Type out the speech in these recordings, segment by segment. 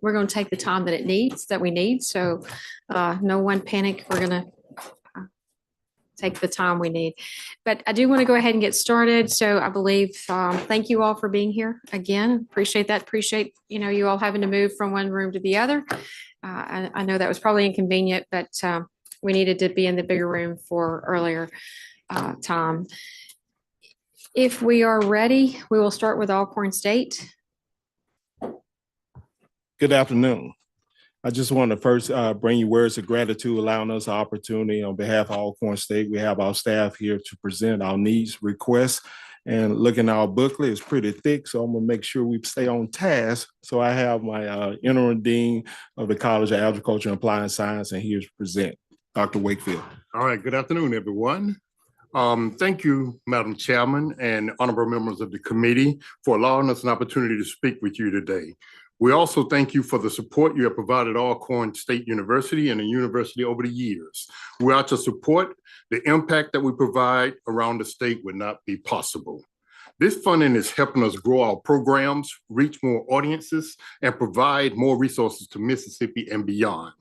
we're going to take the time that we need. So no one panic. We're going to take the time we need. But I do want to go ahead and get started. So I believe, thank you all for being here again. Appreciate that. Appreciate, you all having to move from one room to the other. I know that was probably inconvenient, but we needed to be in the bigger room for earlier time. If we are ready, we will start with Alcorn State. Good afternoon. I just want to first bring you words of gratitude, allowing us the opportunity on behalf of Alcorn State. We have our staff here to present our needs, requests, and looking at our booklet, it's pretty thick, so I'm gonna make sure we stay on task. So I have my interim dean of the College of Agriculture and Applied Science, and here to present, Dr. Wakefield. All right, good afternoon, everyone. Thank you, Madam Chairman and honorable members of the committee for allowing us an opportunity to speak with you today. We also thank you for the support you have provided Alcorn State University and the university over the years. Without your support, the impact that we provide around the state would not be possible. This funding is helping us grow our programs, reach more audiences, and provide more resources to Mississippi and beyond.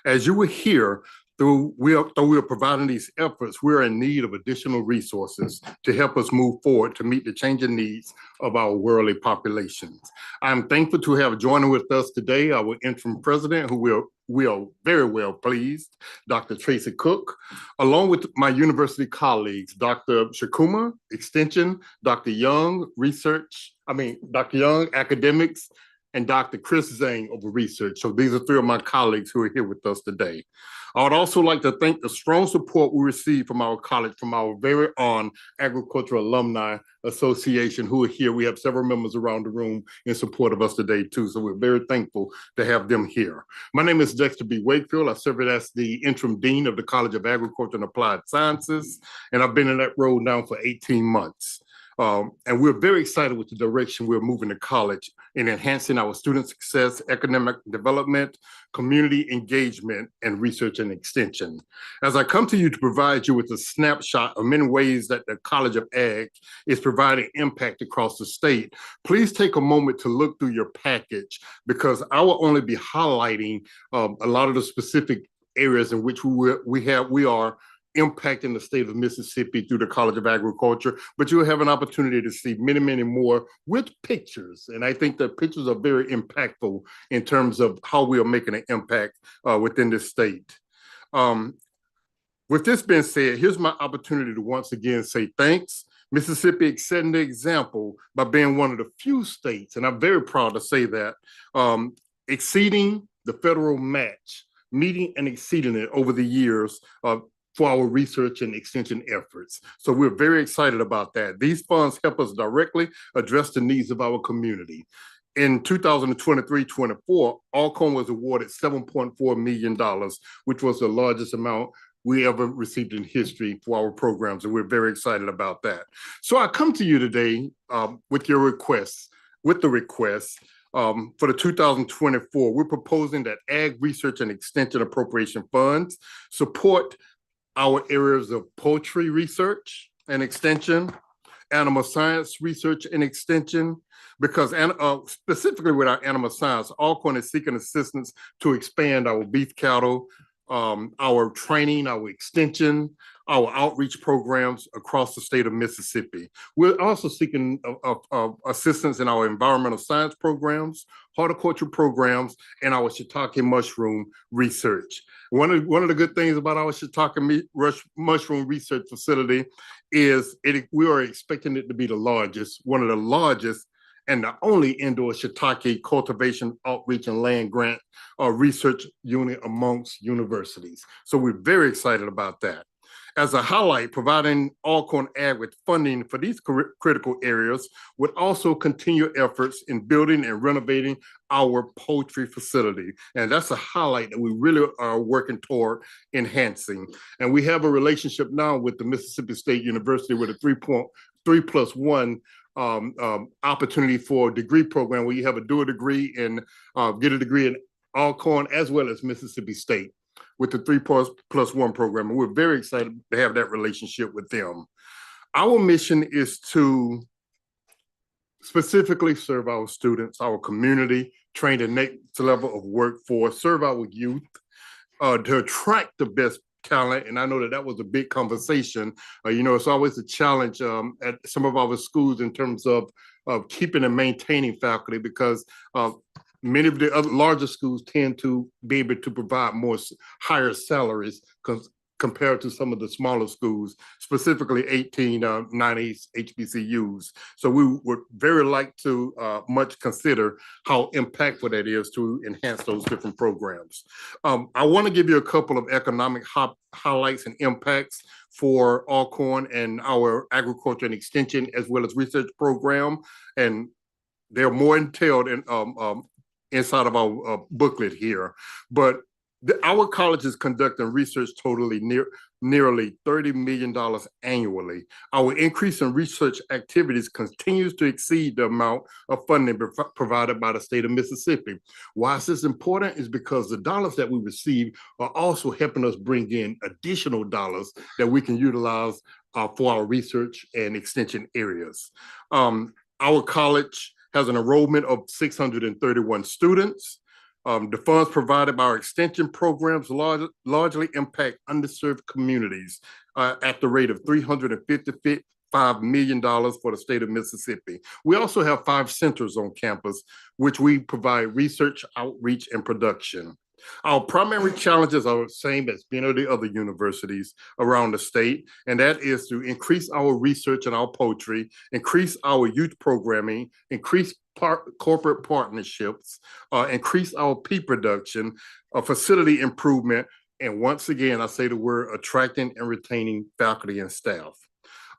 As you will hear, though we are providing these efforts, we're in need of additional resources to help us move forward to meet the changing needs of our worldly populations. I'm thankful to have joining with us today our interim president, who we are very well pleased, Dr. Tracy Cook, along with my university colleagues, Dr. Shakuma, Extension, Dr. Young, Dr. Young, Academics, and Dr. Chris Zhang over Research. So these are three of my colleagues who are here with us today. I would also like to thank the strong support we received from our college, from our very own Agricultural Alumni Association who are here. We have several members around the room in support of us today too, so we're very thankful to have them here. My name is Dexter B. Wakefield. I serve as the interim dean of the College of Agriculture and Applied Sciences, and I've been in that role now for 18 months. And we're very excited with the direction we're moving to college in enhancing our student success, academic development, community engagement, and research and extension. As I come to you to provide you with a snapshot of many ways that the College of Ag is providing impact across the state, please take a moment to look through your package, because I will only be highlighting a lot of the specific areas in which we are impacting the state of Mississippi through the College of Agriculture, but you'll have an opportunity to see many, many more with pictures. And I think the pictures are very impactful in terms of how we are making an impact within the state. With this being said, here's my opportunity to once again say thanks. Mississippi is setting the example by being one of the few states, and I'm very proud to say that, exceeding the federal match, meeting and exceeding it over the years for our research and extension efforts. So we're very excited about that. These funds help us directly address the needs of our community. In 2023-24, Alcorn was awarded $7.4 million, which was the largest amount we ever received in history for our programs, and we're very excited about that. So I come to you today with your requests, for the 2024, we're proposing that Ag Research and Extension Appropriation Funds support our areas of poultry research and extension, animal science research and extension, because specifically with our animal science, Alcorn is seeking assistance to expand our beef cattle, our training, our extension, our outreach programs across the state of Mississippi. We're also seeking assistance in our environmental science programs, horticulture programs, and our shiitake mushroom research. One of the good things about our shiitake mushroom research facility is we are expecting it to be one of the largest and the only indoor shiitake cultivation, outreach, and land grant research unit amongst universities. So we're very excited about that. As a highlight, providing Alcorn Ag with funding for these critical areas would also continue efforts in building and renovating our poultry facility. And that's a highlight that we really are working toward enhancing. And we have a relationship now with the Mississippi State University with a 3+1 opportunity for a degree program where you have a dual degree and get a degree in Alcorn as well as Mississippi State with the 3+1 program. And we're very excited to have that relationship with them. Our mission is to specifically serve our students, our community, train the next level of workforce, serve our youth, to attract the best talent. And I know that that was a big conversation. It's always a challenge at some of our schools in terms of keeping and maintaining faculty, because many of the other larger schools tend to be able to provide higher salaries compared to some of the smaller schools, specifically 1890 HBCUs. So we would very like to much consider how impactful that is to enhance those different programs. I want to give you a couple of economic highlights and impacts for Alcorn and our agriculture and extension as well as research program. And they're more entailed in inside of our booklet here. But our college is conducting research totaling nearly $30 million annually. Our increase in research activities continues to exceed the amount of funding provided by the state of Mississippi. Why is this important? Is because the dollars that we receive are also helping us bring in additional dollars that we can utilize for our research and extension areas. Our college has an enrollment of 631 students. The funds provided by our extension programs largely impact underserved communities at the rate of $355 million for the state of Mississippi. We also have 5 centers on campus, which we provide research, outreach, and production. Our primary challenges are the same as many of the other universities around the state, and that is to increase our research and our poetry, increase our youth programming, increase corporate partnerships, increase our production, facility improvement, and once again, I say the word attracting and retaining faculty and staff.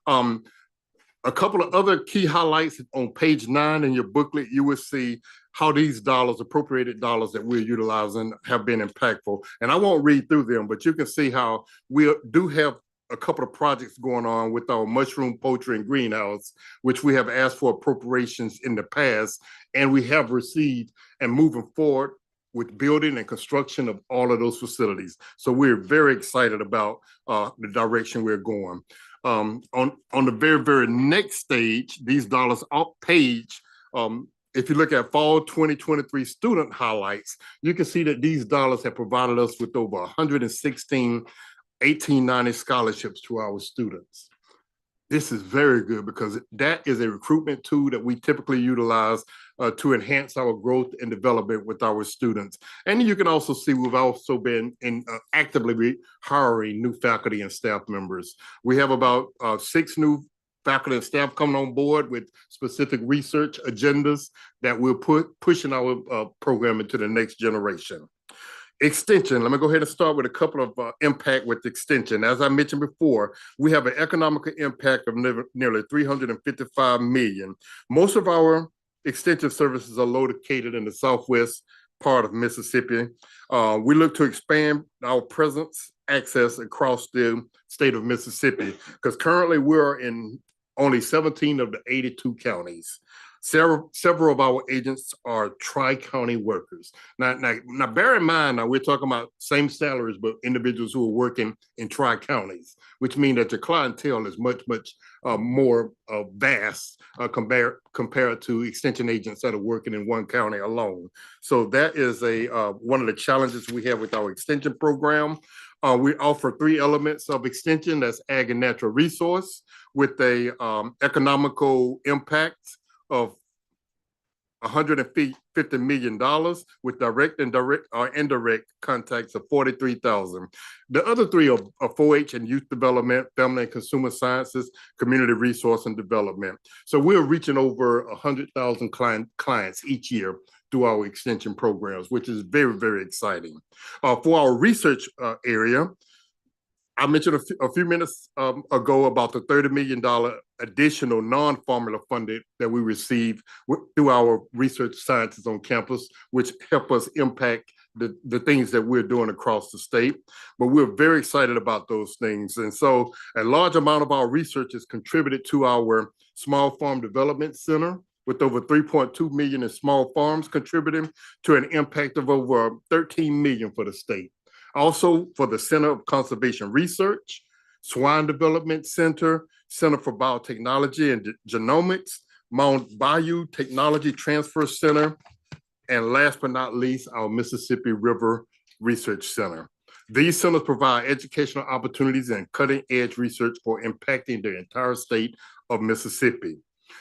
A couple of other key highlights on page 9 in your booklet, you will see how these dollars, appropriated dollars that we're utilizing, have been impactful. And I won't read through them, but you can see how we do have a couple of projects going on with our mushroom poultry and greenhouse, which we have asked for appropriations in the past, and we have received, and moving forward with building and construction of all of those facilities. So we're very excited about the direction we're going. On the very, very next stage, these dollars off page, if you look at fall 2023 student highlights, you can see that these dollars have provided us with over 116 1890 scholarships to our students. This is very good because that is a recruitment tool that we typically utilize to enhance our growth and development with our students. And you can also see we've also been actively hiring new faculty and staff members. We have about 6 new faculty and staff coming on board with specific research agendas that we'll pushing our program into the next generation. Extension, let me go ahead and start with a couple of impact with extension. As I mentioned before, we have an economic impact of nearly $355 million. Most of our extension services are located in the southwest part of Mississippi. We look to expand our presence, access across the state of Mississippi, because currently we're in only 17 of the 82 counties. Several of our agents are tri-county workers. Now, bear in mind, now we're talking about same salaries, but individuals who are working in tri-counties, which means that your clientele is much more vast compared to extension agents that are working in one county alone. So that is one of the challenges we have with our extension program. We offer 3 elements of extension. That's ag and natural resource with a economical impact of $150 million with direct and indirect contacts of 43,000. The other 3 are 4-H and youth development, family and consumer sciences, community resource and development. So we're reaching over 100,000 clients each year through our extension programs, which is very, very exciting. For our research area, I mentioned a few minutes ago about the $30 million additional non-formula funding that we receive through our research sciences on campus, which help us impact the things that we're doing across the state. But we're very excited about those things. And so a large amount of our research is contributed to our Small Farm Development Center, with over 3.2 million in small farms contributing to an impact of over 13 million for the state. Also for the Center of Conservation Research, Swine Development Center, Center for Biotechnology and Genomics, Mount Bayou Technology Transfer Center, and last but not least, our Mississippi River Research Center. These centers provide educational opportunities and cutting-edge research for impacting the entire state of Mississippi.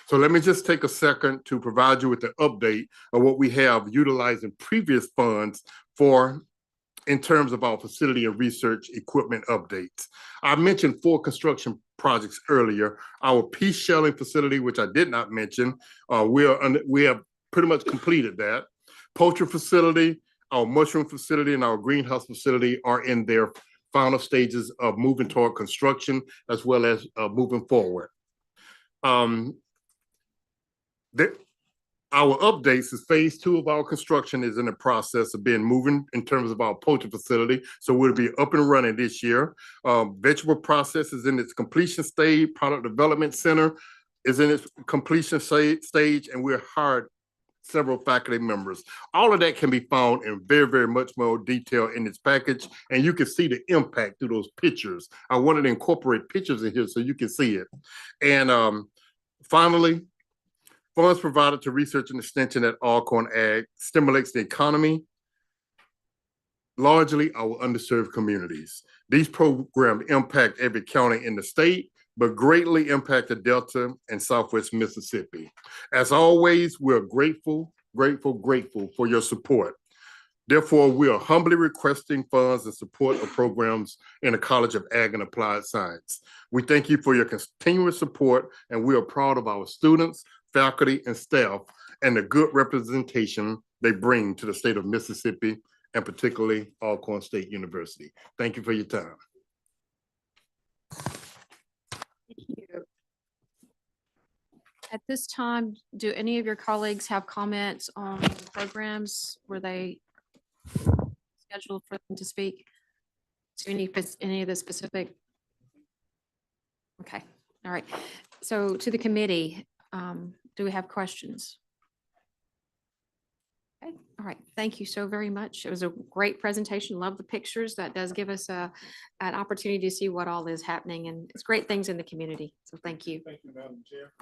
So let me just take a second to provide you with an update of what we have utilizing previous funds for in terms of our facility and research equipment updates. I mentioned 4 construction projects earlier. Our peace shelling facility, which I did not mention, we have pretty much completed that. Poultry facility, our mushroom facility, and our greenhouse facility are in their final stages of moving toward construction as well as moving forward. Our updates is phase 2 of our construction is in the process of being moving in terms of our poultry facility. So we'll be up and running this year. Vegetable process is in its completion stage. Product development center is in its completion stage, and we're hired several faculty members. All of that can be found in very, very much more detail in this package, and you can see the impact through those pictures. I wanted to incorporate pictures in here so you can see it. And finally, funds provided to research and extension at Alcorn Ag stimulates the economy, largely our underserved communities. These programs impact every county in the state, but greatly impact the Delta and Southwest Mississippi. As always, we're grateful for your support. Therefore, we are humbly requesting funds and support of programs in the College of Ag and Applied Science. We thank you for your continuous support, and we are proud of our students, faculty, and staff, and the good representation they bring to the state of Mississippi, and particularly Alcorn State University. Thank you for your time. Thank you. At this time, do any of your colleagues have comments on the programs? Were they scheduled for them to speak to any of the specific? Okay, all right. So to the committee, do we have questions? Okay, all right. Thank you so very much. It was a great presentation. Love the pictures. That does give us an opportunity to see what all is happening, and it's great things in the community. So thank you. Thank you, Madam Chair.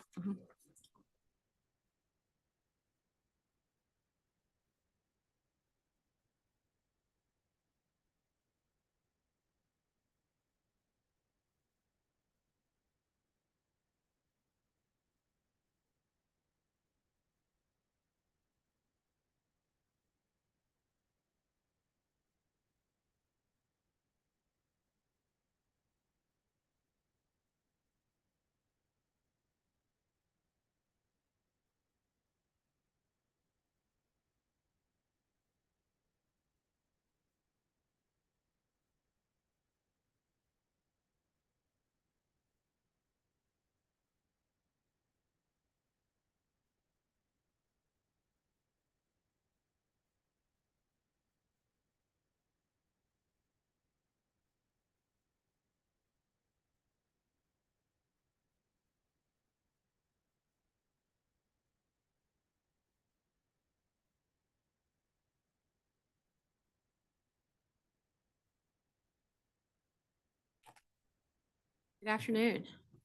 Good afternoon.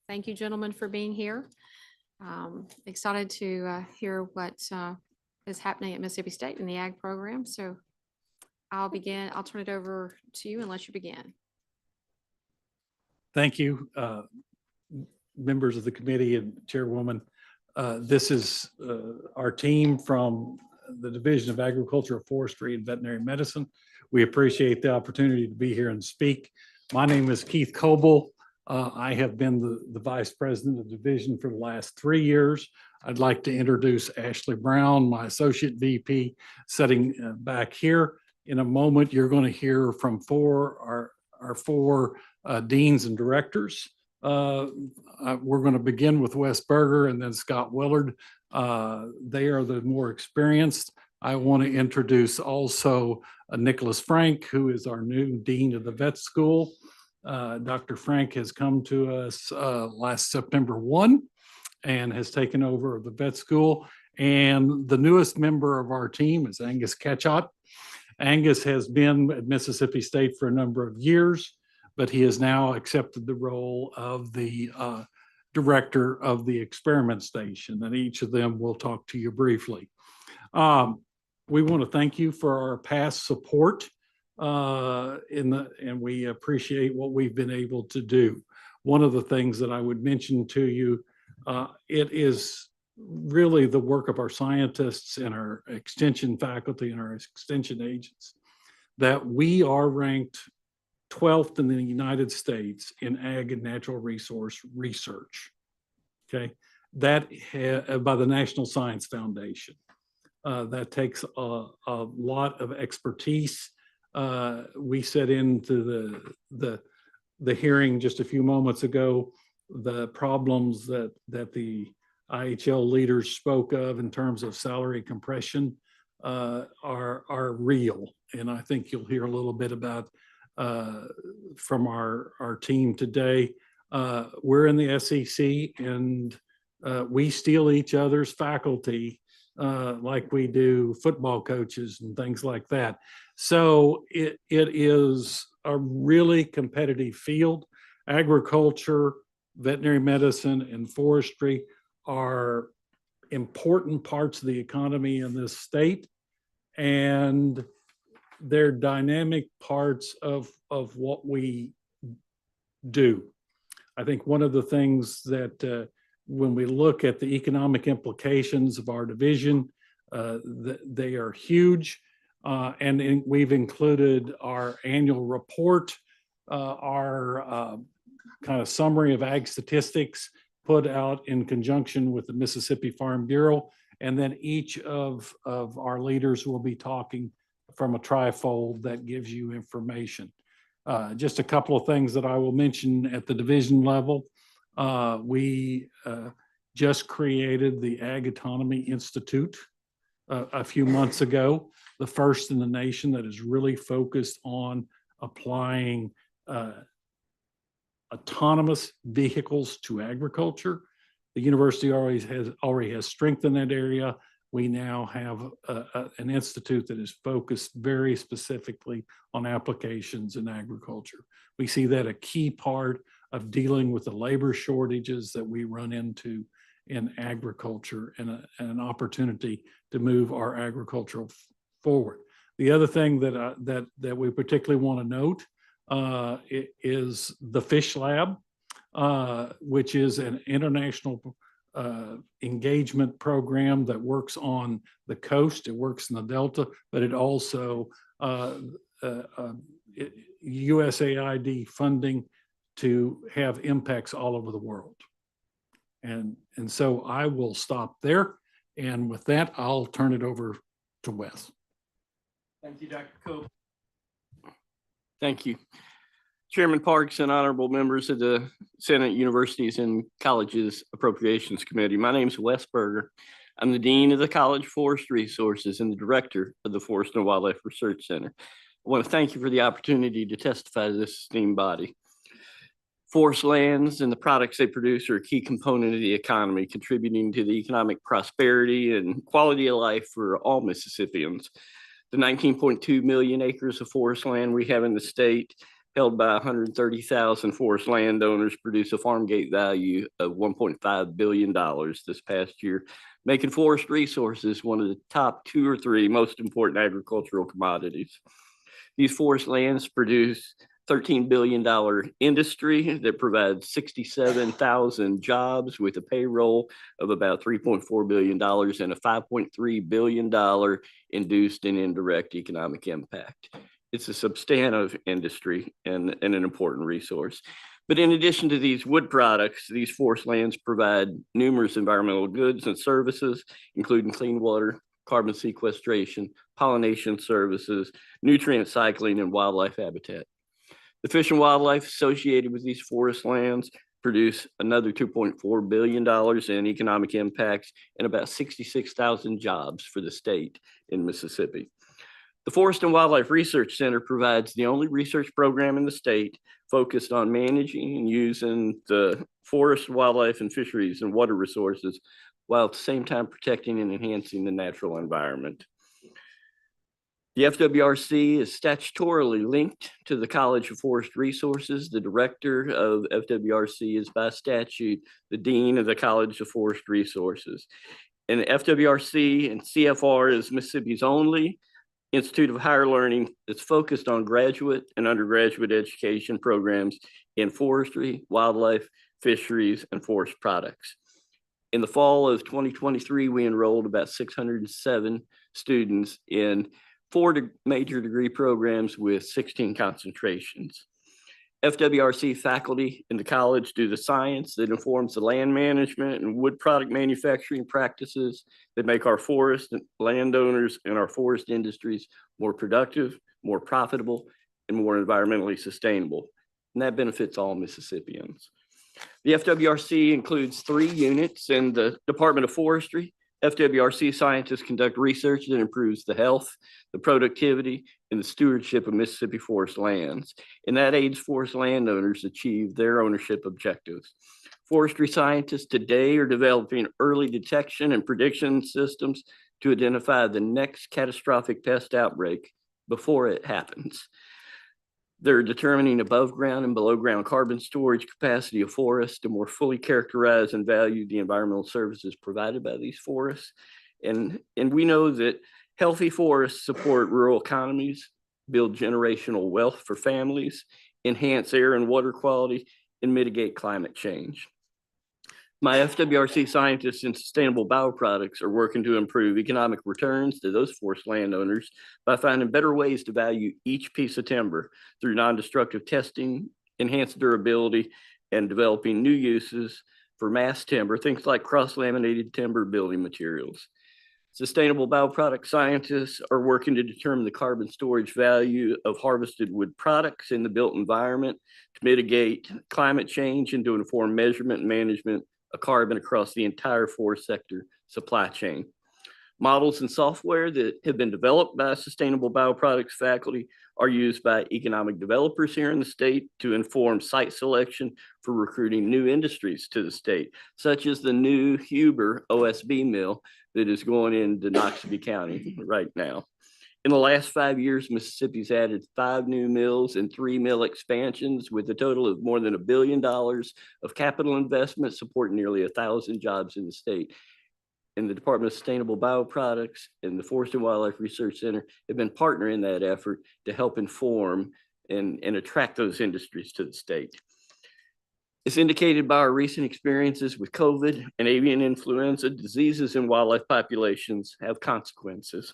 Thank you, gentlemen, for being here. Excited to hear what is happening at Mississippi State in the ag program. So I'll turn it over to you and let you begin. Thank you, members of the committee and Chairwoman. This is our team from the Division of Agriculture, Forestry, and Veterinary Medicine. We appreciate the opportunity to be here and speak. My name is Keith Coble. I have been the Vice President of Division for the last 3 years. I'd like to introduce Ashley Brown, my Associate VP, sitting back here. In a moment, you're going to hear from our four deans and directors. We're going to begin with Wes Berger and then Scott Willard. They are the more experienced. I want to introduce also Nicholas Frank, who is our new Dean of the Vet School. Dr. Frank has come to us last September 1 and has taken over the vet school. And the newest member of our team is Angus Ketchot. Angus has been at Mississippi State for a number of years, but he has now accepted the role of the director of the experiment station, and each of them will talk to you briefly. we want to thank you for our past support and we appreciate what we've been able to do. One of the things that I would mention to you, it is really the work of our scientists and our extension faculty and our extension agents that we are ranked 12th in the United States in ag and natural resource research. Okay, that by the National Science Foundation. That takes a lot of expertise. We set into the hearing just a few moments ago, the problems that the IHL leaders spoke of in terms of salary compression are real. And I think you'll hear a little bit about from our team today. We're in the SEC and we steal each other's faculty like we do football coaches and things like that. So it is a really competitive field. Agriculture, veterinary medicine, and forestry are important parts of the economy in this state. And they're dynamic parts of what we do. I think one of the things that when we look at the economic implications of our division, they are huge. And we've included our annual report, our kind of summary of ag statistics put out in conjunction with the Mississippi Farm Bureau. And then each of our leaders will be talking from a trifold that gives you information. Just a couple of things that I will mention at the division level. We just created the Ag Autonomy Institute a few months ago, the first in the nation that is really focused on applying autonomous vehicles to agriculture. The university already has strength in that area. We now have an institute that is focused very specifically on applications in agriculture. We see that a key part of dealing with the labor shortages that we run into in agriculture and an opportunity to move our agriculture forward. The other thing that we particularly want to note is the Fish Lab, which is an international engagement program that works on the coast. It works in the Delta, but it also USAID funding to have impacts all over the world. And so I will stop there. And with that, I'll turn it over to Wes. Thank you, Dr. Cope. Thank you. Chairman Parks and honorable members of the Senate Universities and Colleges Appropriations Committee. My name is Wes Berger. I'm the Dean of the College Forest Resources and the Director of the Forest and Wildlife Research Center. I want to thank you for the opportunity to testify to this esteemed body. Forest lands and the products they produce are a key component of the economy, contributing to the economic prosperity and quality of life for all Mississippians. The 19.2 million acres of forest land we have in the state, held by 130,000 forest landowners, produce a farm gate value of $1.5 billion this past year, making forest resources one of the top 2 or 3 most important agricultural commodities. These forest lands produce $13 billion industry that provides 67,000 jobs with a payroll of about $3.4 billion and a $5.3 billion induced and indirect economic impact. It's a substantive industry and an important resource. But in addition to these wood products, these forest lands provide numerous environmental goods and services, including clean water, carbon sequestration, pollination services, nutrient cycling, and wildlife habitat. The fish and wildlife associated with these forest lands produce another $2.4 billion in economic impacts and about 66,000 jobs for the state in Mississippi. The Forest and Wildlife Research Center provides the only research program in the state focused on managing and using the forest, wildlife, and fisheries and water resources, while at the same time protecting and enhancing the natural environment. The FWRC is statutorily linked to the College of Forest Resources. The director of FWRC is by statute the Dean of the College of Forest Resources. And FWRC and CFR is Mississippi's only institute of higher learning that's focused on graduate and undergraduate education programs in forestry, wildlife, fisheries, and forest products. In the fall of 2023, we enrolled about 607 students in 4 major degree programs with 16 concentrations. FWRC faculty in the college do the science that informs the land management and wood product manufacturing practices that make our forest and landowners and our forest industries more productive, more profitable, and more environmentally sustainable. And that benefits all Mississippians. The FWRC includes 3 units in the Department of Forestry. FWRC scientists conduct research that improves the health, the productivity, and the stewardship of Mississippi forest lands, and that aids forest landowners achieve their ownership objectives. Forestry scientists today are developing early detection and prediction systems to identify the next catastrophic pest outbreak before it happens. They're determining above ground and below ground carbon storage capacity of forests to more fully characterize and value the environmental services provided by these forests. And we know that healthy forests support rural economies, build generational wealth for families, enhance air and water quality, and mitigate climate change. My FWRC scientists in sustainable bioproducts are working to improve economic returns to those forest landowners by finding better ways to value each piece of timber through non-destructive testing, enhanced durability, and developing new uses for mass timber, things like cross-laminated timber building materials. Sustainable bioproduct scientists are working to determine the carbon storage value of harvested wood products in the built environment to mitigate climate change and to inform measurement and management of carbon across the entire forest sector supply chain. Models and software that have been developed by sustainable bioproducts faculty are used by economic developers here in the state to inform site selection for recruiting new industries to the state, such as the new Huber OSB mill that is going into Noxubee County right now. In the last 5 years, Mississippi's added 5 new mills and 3 mill expansions with a total of more than $1 billion of capital investment supporting nearly 1,000 jobs in the state. And the Department of Sustainable Bioproducts and the Forest and Wildlife Research Center have been partnering in that effort to help inform and attract those industries to the state. As indicated by our recent experiences with COVID and avian influenza, diseases in wildlife populations have consequences.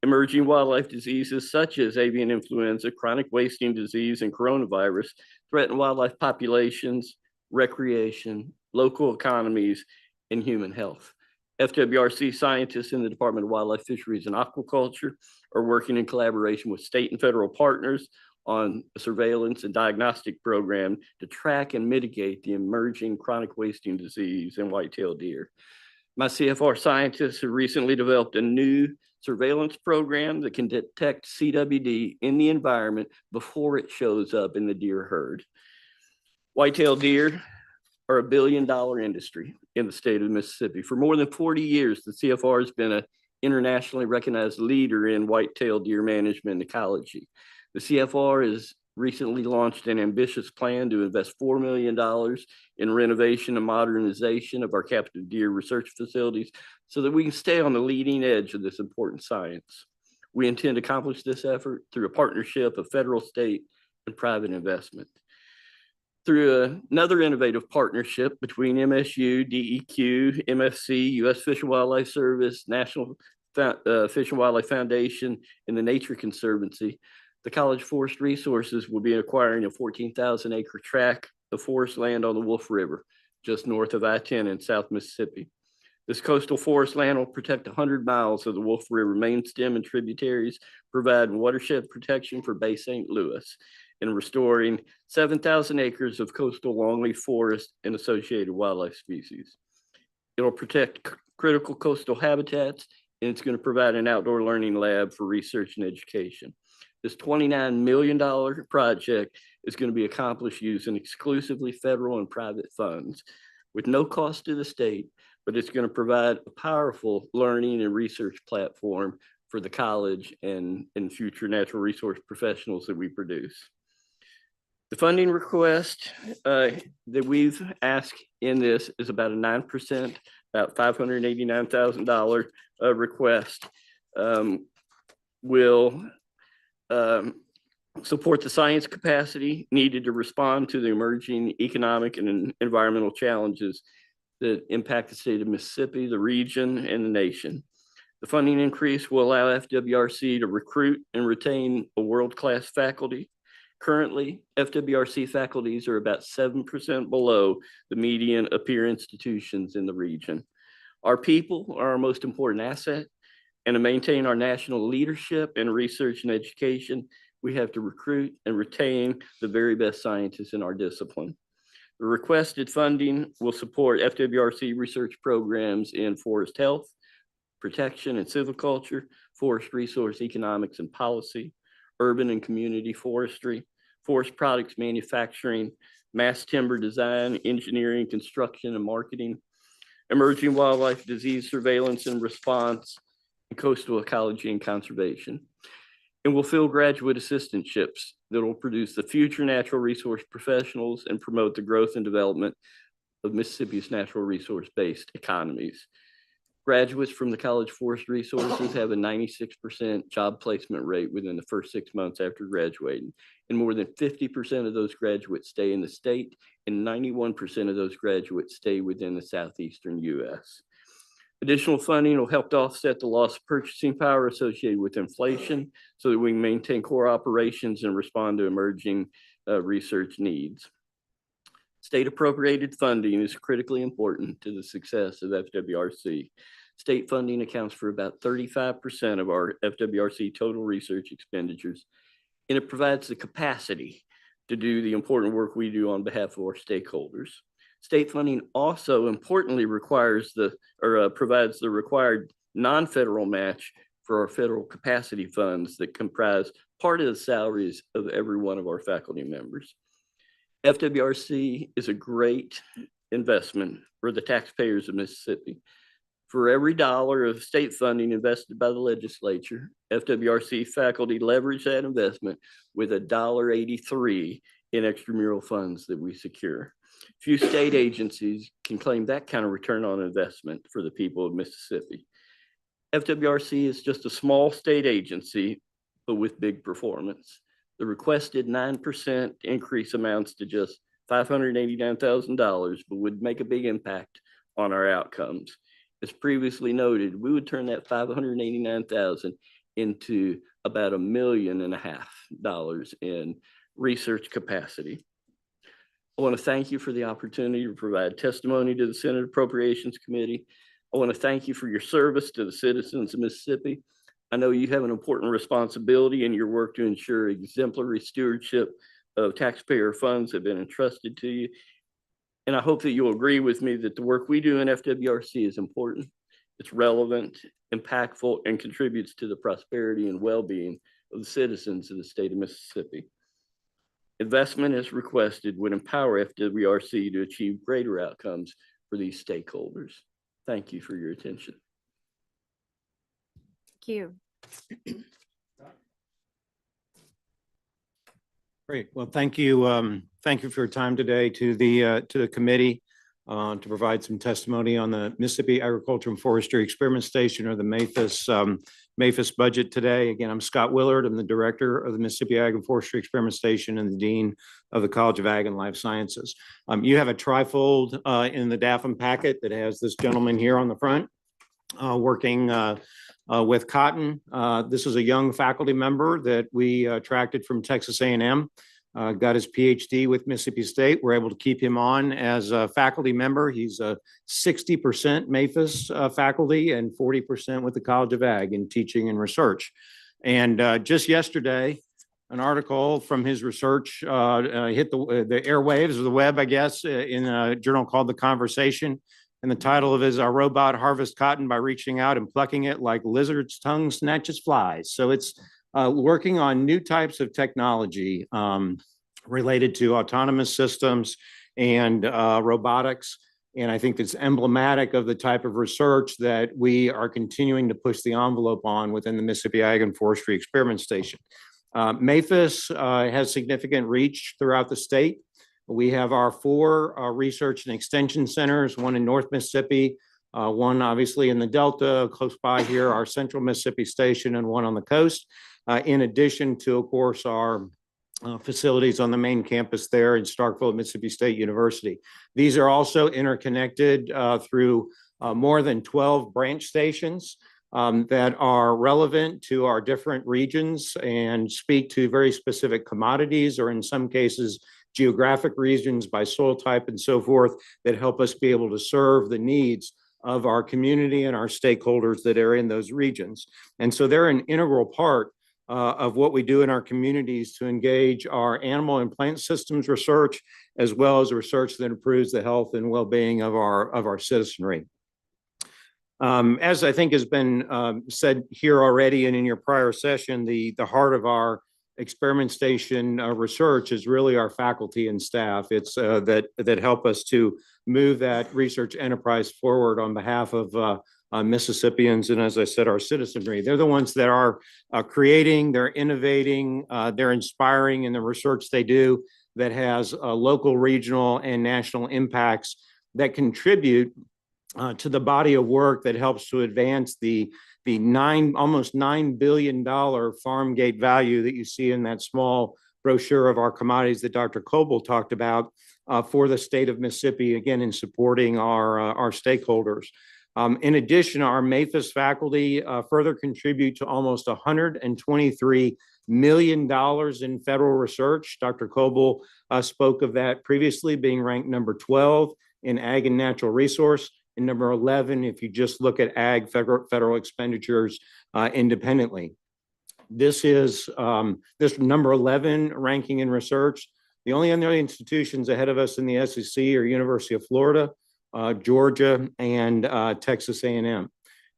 Emerging wildlife diseases such as avian influenza, chronic wasting disease, and coronavirus threaten wildlife populations, recreation, local economies, and human health. FWRC scientists in the Department of Wildlife, Fisheries, and Aquaculture are working in collaboration with state and federal partners on a surveillance and diagnostic program to track and mitigate the emerging chronic wasting disease in white-tailed deer. My CFR scientists have recently developed a new surveillance program that can detect CWD in the environment before it shows up in the deer herd. White-tailed deer are a $1 billion industry in the state of Mississippi. For more than 40 years, the CFR has been an internationally recognized leader in white-tailed deer management and ecology. The CFR has recently launched an ambitious plan to invest $4 million in renovation and modernization of our captive deer research facilities so that we can stay on the leading edge of this important science. We intend to accomplish this effort through a partnership of federal, state, and private investment. Through another innovative partnership between MSU, DEQ, MFC, U.S. Fish and Wildlife Service, National Fish and Wildlife Foundation, and the Nature Conservancy, the College Forest Resources will be acquiring a 14,000-acre tract of forest land on the Wolf River, just north of I-10 in South Mississippi. This coastal forest land will protect 100 miles of the Wolf River main stem and tributaries, providing watershed protection for Bay St. Louis, and restoring 7,000 acres of coastal longleaf forest and associated wildlife species. It'll protect critical coastal habitats, and it's going to provide an outdoor learning lab for research and education. This $29 million project is going to be accomplished using exclusively federal and private funds with no cost to the state, but it's going to provide a powerful learning and research platform for the college and future natural resource professionals that we produce. The funding request that we've asked in this is about a 9% about $589,000 request, will support the science capacity needed to respond to the emerging economic and environmental challenges that impact the state of Mississippi, the region, and the nation. The funding increase will allow FWRC to recruit and retain a world-class faculty. Currently, FWRC faculties are about 7% below the median of peer institutions in the region. Our people are our most important asset, and to maintain our national leadership in research and education, we have to recruit and retain the very best scientists in our discipline. The requested funding will support FWRC research programs in forest health, protection and silviculture, forest resource economics and policy, urban and community forestry, forest products manufacturing, mass timber design, engineering, construction and marketing, emerging wildlife disease surveillance and response, and coastal ecology and conservation. And will fill graduate assistantships that will produce the future natural resource professionals and promote the growth and development of Mississippi's natural resource-based economies. Graduates from the College Forest Resources have a 96% job placement rate within the first 6 months after graduating. And more than 50% of those graduates stay in the state, and 91% of those graduates stay within the southeastern US. Additional funding will help to offset the loss of purchasing power associated with inflation so that we can maintain core operations and respond to emerging research needs. State appropriated funding is critically important to the success of FWRC. State funding accounts for about 35% of our FWRC total research expenditures, and it provides the capacity to do the important work we do on behalf of our stakeholders. State funding also importantly provides the required non-federal match for our federal capacity funds that comprise part of the salaries of every one of our faculty members. FWRC is a great investment for the taxpayers of Mississippi. For every dollar of state funding invested by the legislature, FWRC faculty leverage that investment with $1.83 in extramural funds that we secure. Few state agencies can claim that kind of return on investment for the people of Mississippi. FWRC is just a small state agency, but with big performance. The requested 9% increase amounts to just $589,000, but would make a big impact on our outcomes. As previously noted, we would turn that $589,000 into about $1.5 million in research capacity. I want to thank you for the opportunity to provide testimony to the Senate Appropriations Committee. I want to thank you for your service to the citizens of Mississippi. I know you have an important responsibility in your work to ensure exemplary stewardship of taxpayer funds have been entrusted to you. And I hope that you'll agree with me that the work we do in FWRC is important, it's relevant, impactful, and contributes to the prosperity and well-being of the citizens of the state of Mississippi. Investment as requested would empower FWRC to achieve greater outcomes for these stakeholders. Thank you for your attention. Thank you. Great. Well, thank you. Thank you for your time today to the committee to provide some testimony on the Mississippi Agriculture and Forestry Experiment Station, or the MAFIS budget today. Again, I'm Scott Willard. I'm the director of the Mississippi Ag and Forestry Experiment Station and the dean of the College of Ag and Life Sciences. You have a trifold in the DAFM packet that has this gentleman here on the front working with cotton. This is a young faculty member that we attracted from Texas A&M. Got his PhD with Mississippi State. We're able to keep him on as a faculty member. He's a 60% MAFIS faculty and 40% with the College of Ag in teaching and research. And just yesterday, an article from his research hit the airwaves or the web, I guess, in a journal called The Conversation. And the title of it is "Our Robot Harvests Cotton by Reaching Out and Plucking It Like Lizard's Tongue Snatches Flies." So it's working on new types of technology related to autonomous systems and robotics. And I think it's emblematic of the type of research that we are continuing to push the envelope on within the Mississippi Ag and Forestry Experiment Station. MAFIS has significant reach throughout the state. We have our 4 research and extension centers, one in North Mississippi, one obviously in the Delta, close by here, our Central Mississippi Station, and one on the coast. In addition to, of course, our facilities on the main campus there in Starkville at Mississippi State University. These are also interconnected through more than 12 branch stations that are relevant to our different regions and speak to very specific commodities, or in some cases, geographic regions by soil type and so forth, that help us be able to serve the needs of our community and our stakeholders that are in those regions. And so they're an integral part of what we do in our communities to engage our animal and plant systems research, as well as research that improves the health and well-being of our citizenry. As I think has been said here already and in your prior session, the heart of our experiment station research is really our faculty and staff. It's that help us to move that research enterprise forward on behalf of Mississippians, and as I said, our citizenry. They're the ones that are creating, they're innovating, they're inspiring in the research they do that has local, regional, and national impacts that contribute to the body of work that helps to advance the almost $9 billion farm gate value that you see in that small brochure of our commodities that Dr. Coble talked about for the state of Mississippi, again, in supporting our stakeholders. In addition, our MAFIS faculty further contribute to almost $123 million in federal research. Dr. Coble spoke of that previously, being ranked number 12 in ag and natural resource, and number 11 if you just look at ag federal expenditures independently. This is this number 11 ranking in research. The only other institutions ahead of us in the SEC are University of Florida, Georgia, and Texas A&M.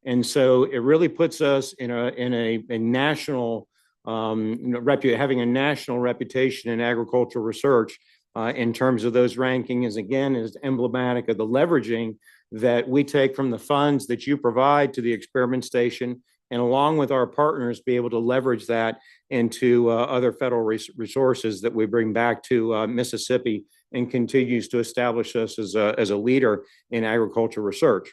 And so it really puts us in a national, having a national reputation in agricultural research in terms of those rankings, again, is emblematic of the leveraging that we take from the funds that you provide to the experiment station, and along with our partners, be able to leverage that into other federal resources that we bring back to Mississippi, and continues to establish us as a leader in agricultural research.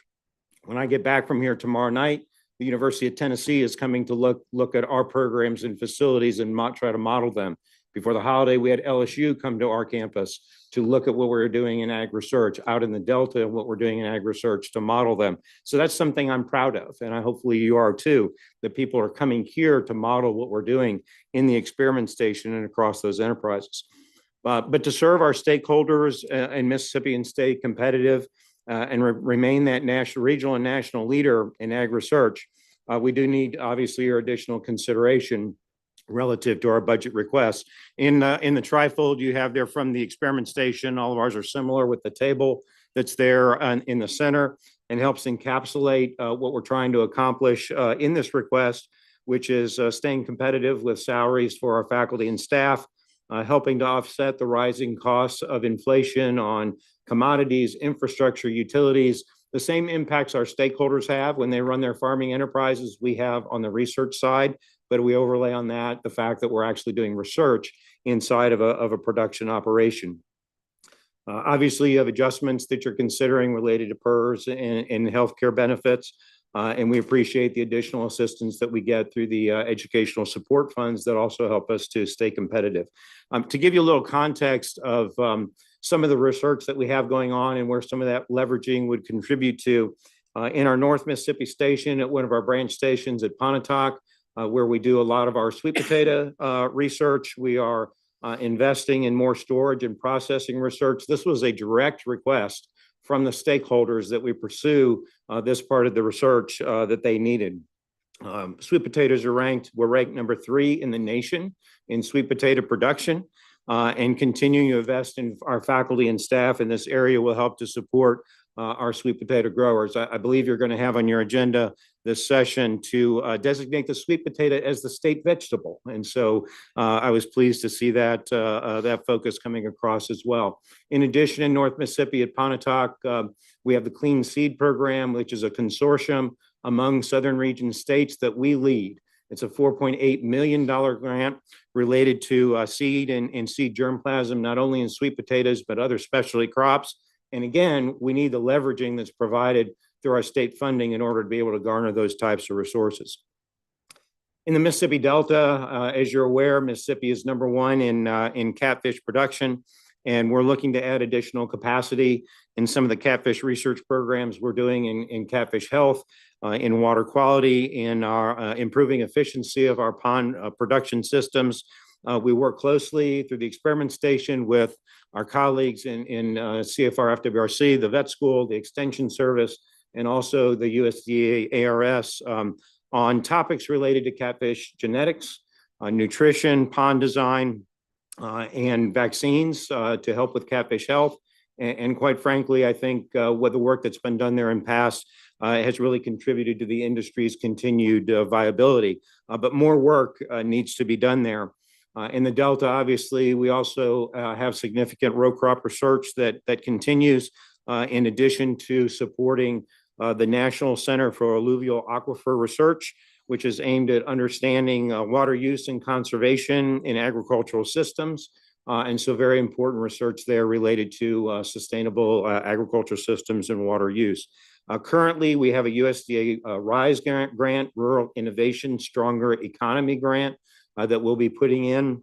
When I get back from here tomorrow night, the University of Tennessee is coming to look at our programs and facilities and try to model them. Before the holiday, we had LSU come to our campus to look at what we're doing in ag research out in the Delta and what we're doing in ag research to model them. So that's something I'm proud of, and I hopefully you are too, that people are coming here to model what we're doing in the experiment station and across those enterprises. But to serve our stakeholders in Mississippi and stay competitive and remain that national, regional, and national leader in ag research, we do need obviously your additional consideration relative to our budget requests. In the trifold you have there from the experiment station, all of ours are similar with the table that's there in the center, and helps encapsulate what we're trying to accomplish in this request, which is staying competitive with salaries for our faculty and staff, helping to offset the rising costs of inflation on commodities, infrastructure, utilities, the same impacts our stakeholders have when they run their farming enterprises we have on the research side, but we overlay on that the fact that we're actually doing research inside of a production operation. Obviously, you have adjustments that you're considering related to PERS and healthcare benefits, and we appreciate the additional assistance that we get through the educational support funds that also help us to stay competitive. To give you a little context of some of the research that we have going on and where some of that leveraging would contribute to, in our North Mississippi Station at one of our branch stations at Pontotoc, where we do a lot of our sweet potato research, we are investing in more storage and processing research. This was a direct request from the stakeholders that we pursue this part of the research that they needed. Sweet potatoes we're ranked number 3 in the nation in sweet potato production, and continuing to invest in our faculty and staff in this area will help to support our sweet potato growers. I believe you're going to have on your agenda this session to designate the sweet potato as the state vegetable. And so I was pleased to see that focus coming across as well. In addition, in North Mississippi at Pontotoc, we have the Clean Seed Program, which is a consortium among Southern region states that we lead. It's a $4.8 million grant related to seed and seed germplasm, not only in sweet potatoes, but other specialty crops. And again, we need the leveraging that's provided through our state funding in order to be able to garner those types of resources. In the Mississippi Delta, as you're aware, Mississippi is #1 in catfish production, and we're looking to add additional capacity in some of the catfish research programs we're doing in catfish health, in water quality, in our improving efficiency of our pond production systems. We work closely through the experiment station with our colleagues in CFR FWRC, the vet school, the extension service, and also the USDA ARS on topics related to catfish genetics, nutrition, pond design, and vaccines to help with catfish health. And quite frankly, I think what the work that's been done there in past has really contributed to the industry's continued viability. But more work needs to be done there. In the Delta, obviously, we also have significant row crop research that continues in addition to supporting the National Center for Alluvial Aquifer Research, which is aimed at understanding water use and conservation in agricultural systems. And so very important research there related to sustainable agricultural systems and water use. Currently, we have a USDA RISE grant, Rural Innovation Stronger Economy grant, that we'll be putting in,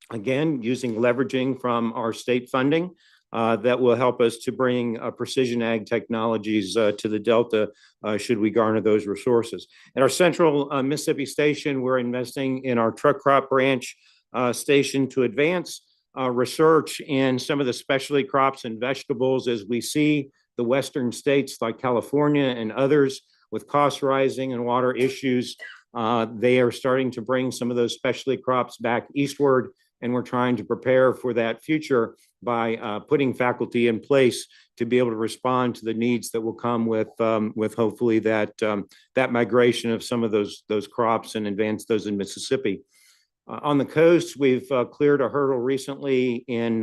again, leveraging from our state funding. That will help us to bring precision ag technologies to the Delta should we garner those resources. At our central Mississippi station, we're investing in our truck crop branch station to advance research in some of the specialty crops and vegetables as we see the western states like California and others with costs rising and water issues. They are starting to bring some of those specialty crops back eastward, and we're trying to prepare for that future by putting faculty in place to be able to respond to the needs that will come with hopefully that migration of some of those crops and advance those in Mississippi. On the coast, we've cleared a hurdle recently in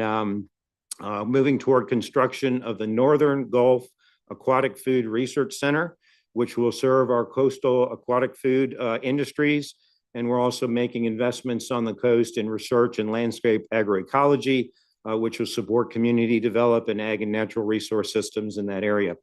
moving toward construction of the Northern Gulf Aquatic Food Research Center, which will serve our coastal aquatic food industries. And we're also making investments on the coast in research and landscape agroecology, which will support community development, ag and natural resource systems in that area.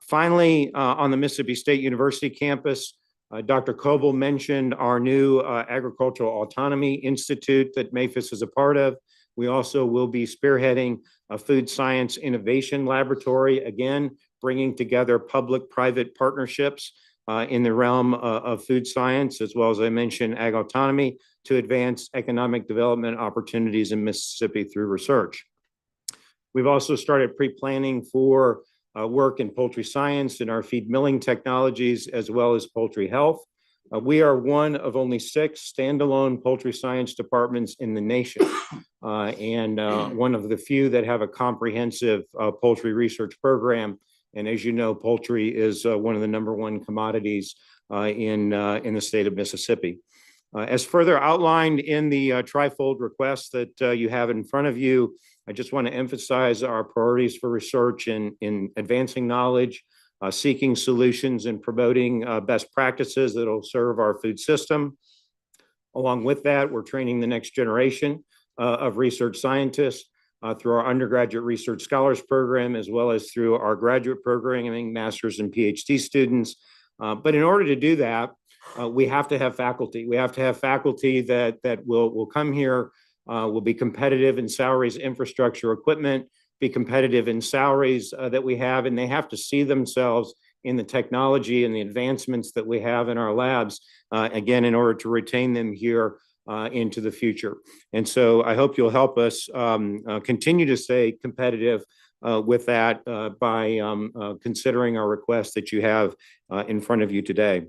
Finally, on the Mississippi State University campus, Dr. Coble mentioned our new Agricultural Autonomy Institute that MAFIS is a part of. We also will be spearheading a food science innovation laboratory, again, bringing together public-private partnerships in the realm of food science, as well as I mentioned, ag autonomy, to advance economic development opportunities in Mississippi through research. We've also started pre-planning for work in poultry science and our feed milling technologies, as well as poultry health. We are one of only 6 standalone poultry science departments in the nation, and one of the few that have a comprehensive poultry research program. And as you know, poultry is one of the #1 commodities in the state of Mississippi. As further outlined in the trifold request that you have in front of you, I just want to emphasize our priorities for research in advancing knowledge, seeking solutions, and promoting best practices that will serve our food system. Along with that, we're training the next generation of research scientists through our undergraduate research scholars program, as well as through our graduate programming, master's and PhD students. But in order to do that, we have to have faculty. We have to have faculty that will come here, will be competitive in salaries, infrastructure, equipment, be competitive in salaries that we have, and they have to see themselves in the technology and the advancements that we have in our labs, again, in order to retain them here into the future. And so I hope you'll help us continue to stay competitive with that by considering our request that you have in front of you today.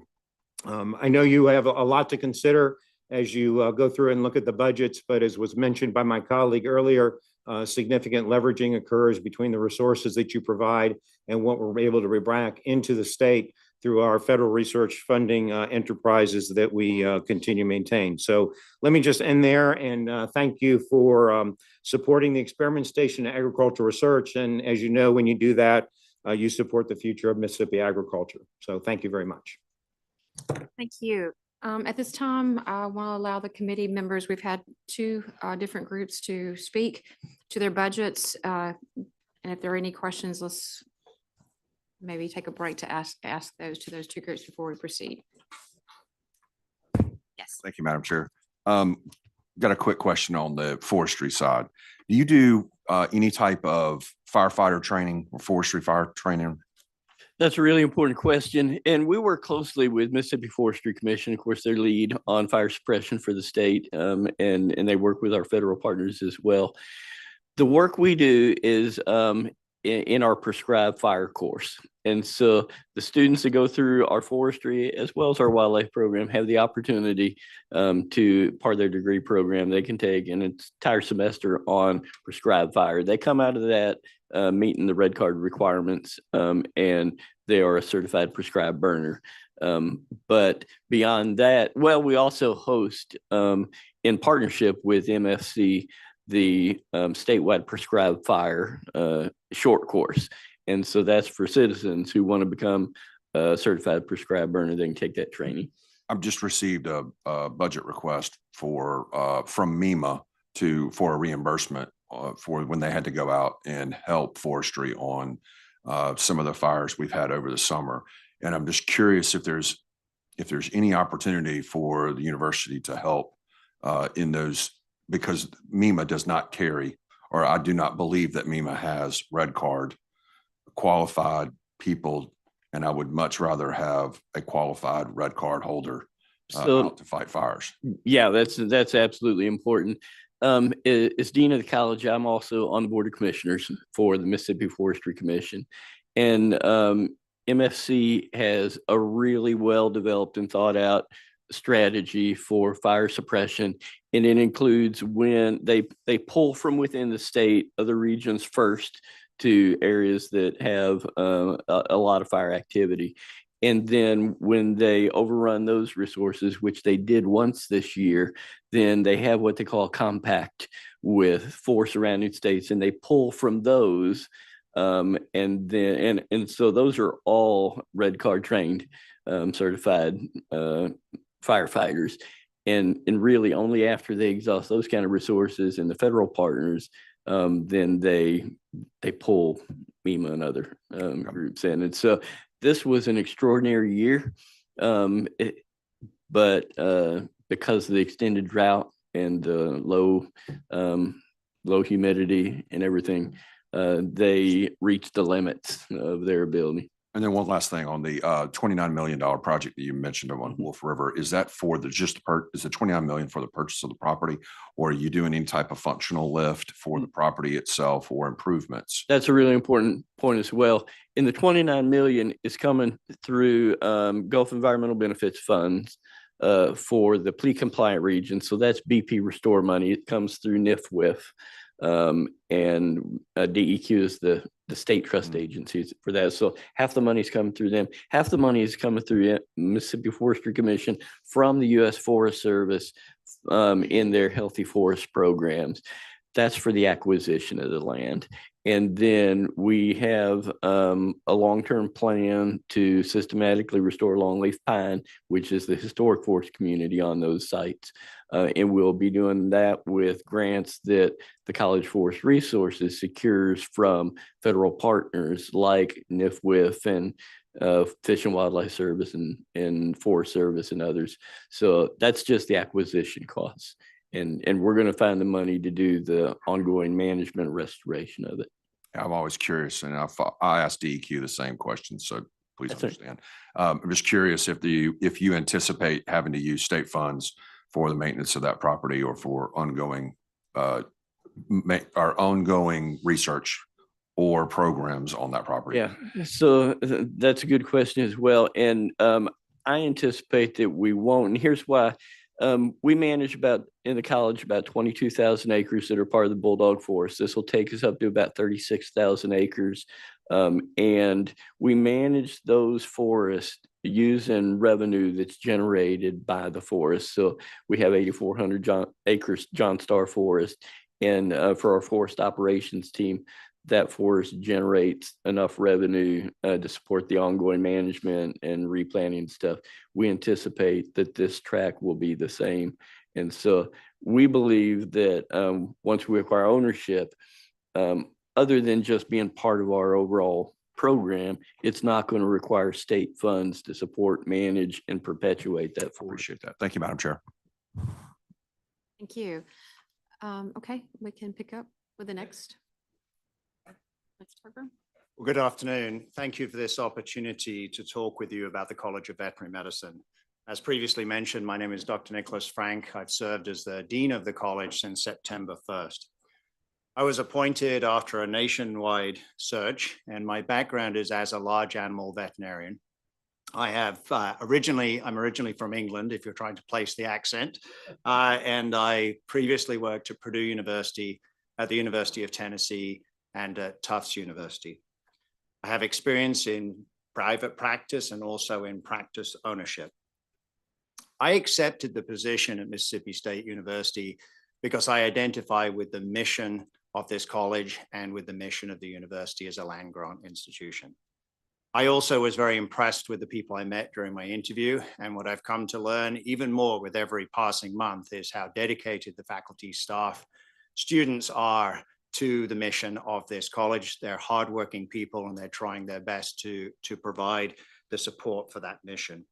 I know you have a lot to consider as you go through and look at the budgets, but as was mentioned by my colleague earlier, significant leveraging occurs between the resources that you provide and what we're able to bring back into the state through our federal research funding enterprises that we continue to maintain. So let me just end there and thank you for supporting the experiment station and agricultural research. And as you know, when you do that, you support the future of Mississippi agriculture. So thank you very much. Thank you. At this time, I want to allow the committee members, we've had 2 different groups to speak to their budgets. And if there are any questions, let's maybe take a break to ask those to those two groups before we proceed. Yes. Thank you, Madam Chair. Got a quick question on the forestry side. Do you do any type of firefighter training or forestry fire training? That's a really important question. And we work closely with Mississippi Forestry Commission, of course, their lead on fire suppression for the state. And they work with our federal partners as well. The work we do is in our prescribed fire course. And so the students that go through our forestry as well as our wildlife program have the opportunity to part of their degree program they can take an entire semester on prescribed fire. They come out of that meeting the red card requirements and they are a certified prescribed burner. But beyond that, well, we also host in partnership with MFC the statewide prescribed fire short course. And so that's for citizens who want to become a certified prescribed burner. They can take that training. I've just received a budget request for from MEMA for a reimbursement for when they had to go out and help forestry on some of the fires we've had over the summer. And I'm just curious if there's any opportunity for the university to help in those, because MEMA does not carry, or I do not believe that MEMA has red card qualified people, and I would much rather have a qualified red card holder out to fight fires. Yeah, that's absolutely important. As dean of the college, I'm also on the board of commissioners for the Mississippi Forestry Commission, and MFC has a really well developed and thought out strategy for fire suppression, and it includes when they pull from within the state other regions first to areas that have a lot of fire activity. And then when they overrun those resources, which they did once this year, then they have what they call a compact with 4 surrounding states, and they pull from those. And so those are all red card trained, certified firefighters. And really only after they exhaust those kind of resources and the federal partners, then they pull MEMA and other groups in. And so this was an extraordinary year, but because of the extended drought and the low humidity and everything, they reached the limits of their ability. And then one last thing on the $29 million project that you mentioned on Wolf River, is that for is it $29 million for the purchase of the property, or are you doing any type of functional lift for the property itself or improvements? That's a really important point as well. And the $29 million is coming through Gulf Environmental Benefits Funds for the plea compliant region. So that's BP Restore money. It comes through NIFWIF. And DEQ is the state trust agencies for that. So half the money is coming through them. Half the money is coming through Mississippi Forestry Commission from the U.S. Forest Service in their healthy forest programs. That's for the acquisition of the land. And then we have a long-term plan to systematically restore longleaf pine, which is the historic forest community on those sites. And we'll be doing that with grants that the College Forest Resources secures from federal partners like NIFWIF and Fish and Wildlife Service and Forest Service and others. So that's just the acquisition costs. And we're going to find the money to do the ongoing management restoration of it. I'm always curious, and I asked DEQ the same question, so please understand. I'm just curious if you anticipate having to use state funds for the maintenance of that property or for ongoing research or programs on that property. Yeah, so that's a good question as well. And I anticipate that we won't. And here's why. We manage in the college about 22,000 acres that are part of the Bulldog Forest. This will take us up to about 36,000 acres. And we manage those forests using revenue that's generated by the forest. So we have 8,400 acres John Starr Forest. And for our forest operations team, that forest generates enough revenue to support the ongoing management and replanting stuff. We anticipate that this track will be the same. And so we believe that once we acquire ownership, other than just being part of our overall program, it's not going to require state funds to support, manage, and perpetuate that for us. Appreciate that. Thank you, Madam Chair. Thank you. Okay, we can pick up with the next program. Well, good afternoon. Thank you for this opportunity to talk with you about the College of Veterinary Medicine. As previously mentioned, my name is Dr. Nicholas Frank. I've served as the Dean of the College since September 1st. I was appointed after a nationwide search, and my background is as a large animal veterinarian. I have I'm originally from England, if you're trying to place the accent, and I previously worked at Purdue University, at the University of Tennessee, and at Tufts University. I have experience in private practice and also in practice ownership. I accepted the position at Mississippi State University because I identify with the mission of this college and with the mission of the university as a land grant institution. I also was very impressed with the people I met during my interview, and what I've come to learn even more with every passing month is how dedicated the faculty, staff, students are to the mission of this college. They're hardworking people and they're trying their best to provide the support for that mission.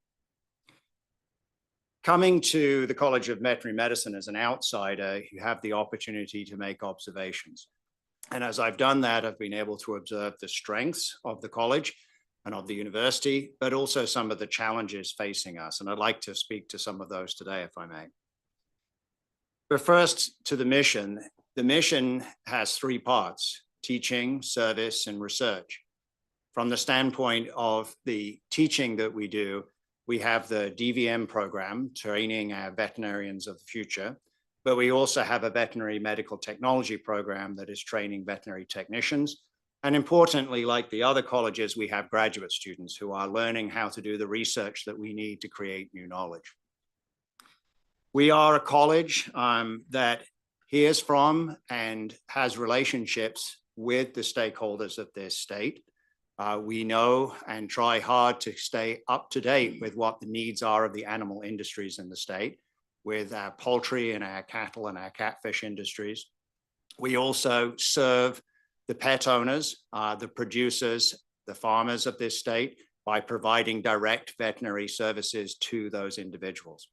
Coming to the College of Veterinary Medicine as an outsider, you have the opportunity to make observations. And as I've done that, I've been able to observe the strengths of the college and of the university, but also some of the challenges facing us. And I'd like to speak to some of those today, if I may. But first, to the mission. The mission has three parts: teaching, service, and research. From the standpoint of the teaching that we do, we have the DVM program, training our veterinarians of the future, but we also have a veterinary medical technology program that is training veterinary technicians. And importantly, like the other colleges, we have graduate students who are learning how to do the research that we need to create new knowledge. We are a college that hears from and has relationships with the stakeholders of this state. We know and try hard to stay up to date with what the needs are of the animal industries in the state, with our poultry and our cattle and our catfish industries. We also serve the pet owners, the producers, the farmers of this state by providing direct veterinary services to those individuals.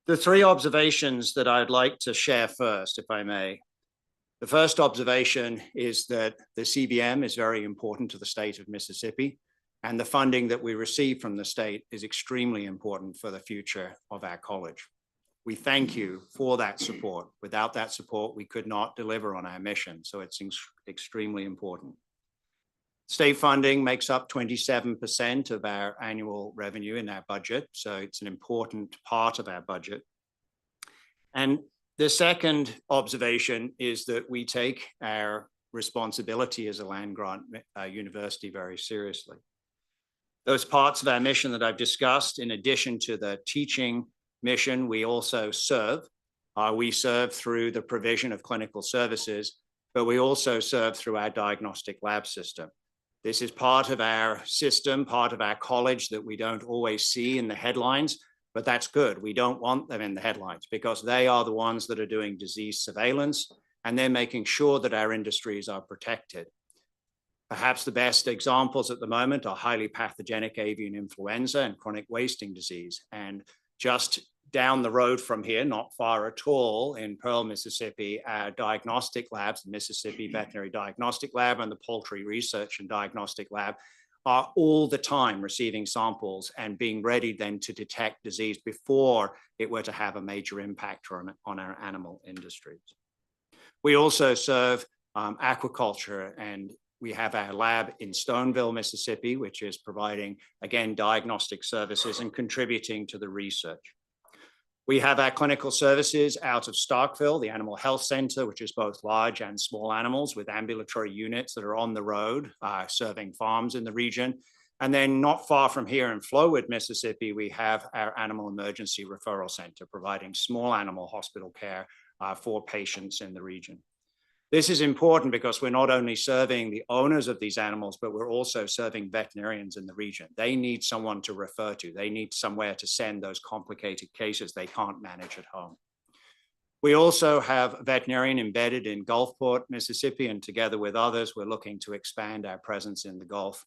The three observations that I'd like to share first, if I may. The first observation is that the CVM is very important to the state of Mississippi, and the funding that we receive from the state is extremely important for the future of our college. We thank you for that support. Without that support, we could not deliver on our mission, so it's extremely important. State funding makes up 27% of our annual revenue in our budget, so it's an important part of our budget. And the second observation is that we take our responsibility as a land grant university very seriously. Those parts of our mission that I've discussed, in addition to the teaching mission, we also serve. We serve through the provision of clinical services, but we also serve through our diagnostic lab system. This is part of our system, part of our college that we don't always see in the headlines, but that's good. We don't want them in the headlines because they are the ones that are doing disease surveillance and they're making sure that our industries are protected. Perhaps the best examples at the moment are highly pathogenic avian influenza and chronic wasting disease. And just down the road from here, not far at all, in Pearl, Mississippi, our diagnostic labs, the Mississippi Veterinary Diagnostic Lab and the Poultry Research and Diagnostic Lab, are all the time receiving samples and being ready then to detect disease before it were to have a major impact on our animal industries. We also serve aquaculture, and we have our lab in Stoneville, Mississippi, which is providing, again, diagnostic services and contributing to the research. We have our clinical services out of Starkville, the Animal Health Center, which is both large and small animals with ambulatory units that are on the road, serving farms in the region. And then not far from here in Flowood, Mississippi, we have our Animal Emergency Referral Center, providing small animal hospital care for patients in the region. This is important because we're not only serving the owners of these animals, but we're also serving veterinarians in the region. They need someone to refer to. They need somewhere to send those complicated cases they can't manage at home. We also have a veterinarian embedded in Gulfport, Mississippi, and together with others, we're looking to expand our presence in the Gulf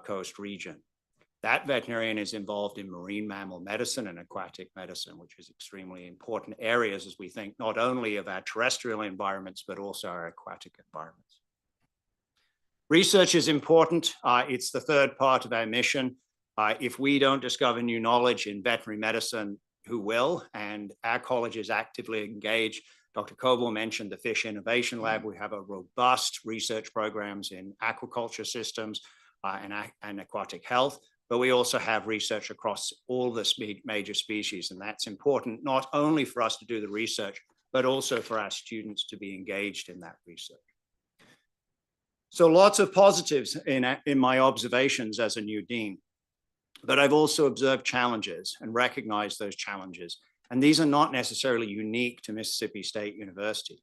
Coast region. That veterinarian is involved in marine mammal medicine and aquatic medicine, which is extremely important areas as we think not only of our terrestrial environments, but also our aquatic environments. Research is important. It's the third part of our mission. If we don't discover new knowledge in veterinary medicine, who will? And our college is actively engaged. Dr. Coble mentioned the Fish Innovation Lab. We have a robust research programs in aquaculture systems and aquatic health, but we also have research across all the major species. And that's important, not only for us to do the research, but also for our students to be engaged in that research. So lots of positives in my observations as a new dean. But I've also observed challenges and recognized those challenges. And these are not necessarily unique to Mississippi State University.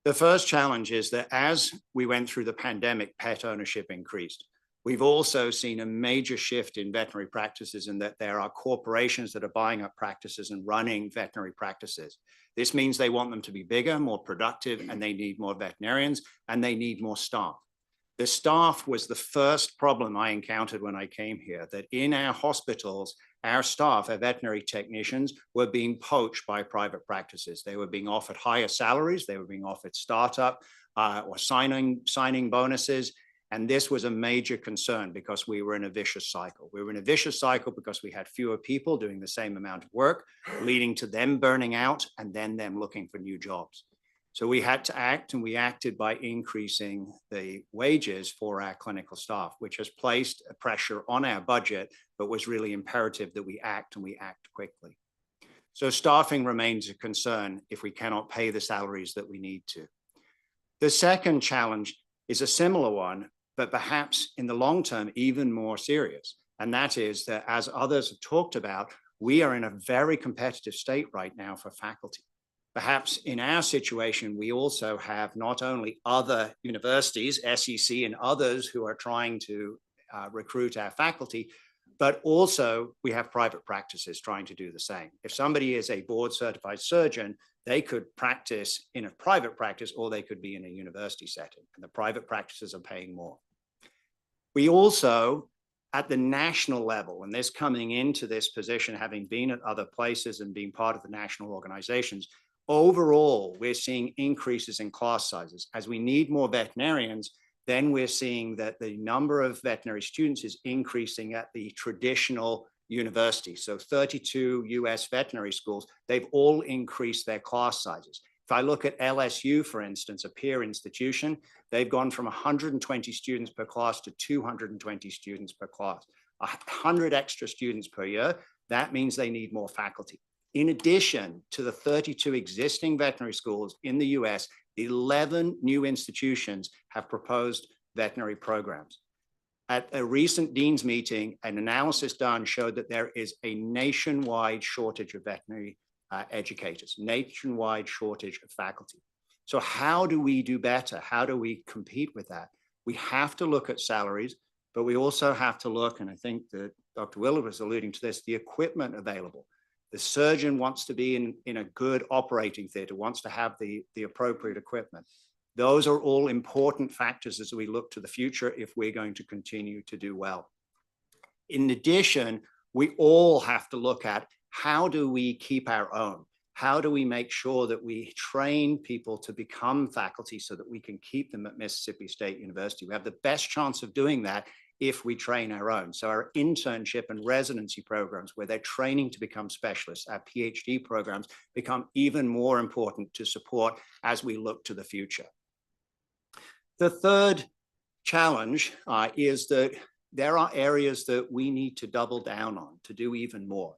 The first challenge is that as we went through the pandemic, pet ownership increased. We've also seen a major shift in veterinary practices in that there are corporations that are buying up practices and running veterinary practices. This means they want them to be bigger, more productive, and they need more veterinarians, and they need more staff. The staff was the first problem I encountered when I came here, that in our hospitals, our staff, our veterinary technicians, were being poached by private practices. They were being offered higher salaries. They were being offered startup or signing bonuses. And this was a major concern because we were in a vicious cycle. We were in a vicious cycle because we had fewer people doing the same amount of work, leading to them burning out and then them looking for new jobs. So we had to act, and we acted by increasing the wages for our clinical staff, which has placed a pressure on our budget, but was really imperative that we act, and we act quickly. So staffing remains a concern if we cannot pay the salaries that we need to. The second challenge is a similar one, but perhaps in the long term, even more serious. And that is that, as others have talked about, we are in a very competitive state right now for faculty. Perhaps in our situation, we also have not only other universities, SEC and others who are trying to recruit our faculty, but also we have private practices trying to do the same. If somebody is a board certified surgeon, they could practice in a private practice, or they could be in a university setting, and the private practices are paying more. We also, at the national level, and this coming into this position, having been at other places and being part of the national organizations, overall, we're seeing increases in class sizes. As we need more veterinarians, then we're seeing that the number of veterinary students is increasing at the traditional universities. So 32 US veterinary schools, they've all increased their class sizes. If I look at LSU, for instance, a peer institution, they've gone from 120 students per class to 220 students per class, 100 extra students per year. That means they need more faculty. In addition to the 32 existing veterinary schools in the US, 11 new institutions have proposed veterinary programs. At a recent dean's meeting, an analysis done showed that there is a nationwide shortage of veterinary educators, nationwide shortage of faculty. So how do we do better? How do we compete with that? We have to look at salaries, but we also have to look, and I think that Dr. Willard was alluding to this, the equipment available. The surgeon wants to be in a good operating theater, wants to have the appropriate equipment. Those are all important factors as we look to the future if we're going to continue to do well. In addition, we all have to look at how do we keep our own? How do we make sure that we train people to become faculty so that we can keep them at Mississippi State University? We have the best chance of doing that if we train our own. So our internship and residency programs, where they're training to become specialists, our PhD programs become even more important to support as we look to the future. The third challenge is that there are areas that we need to double down on to do even more.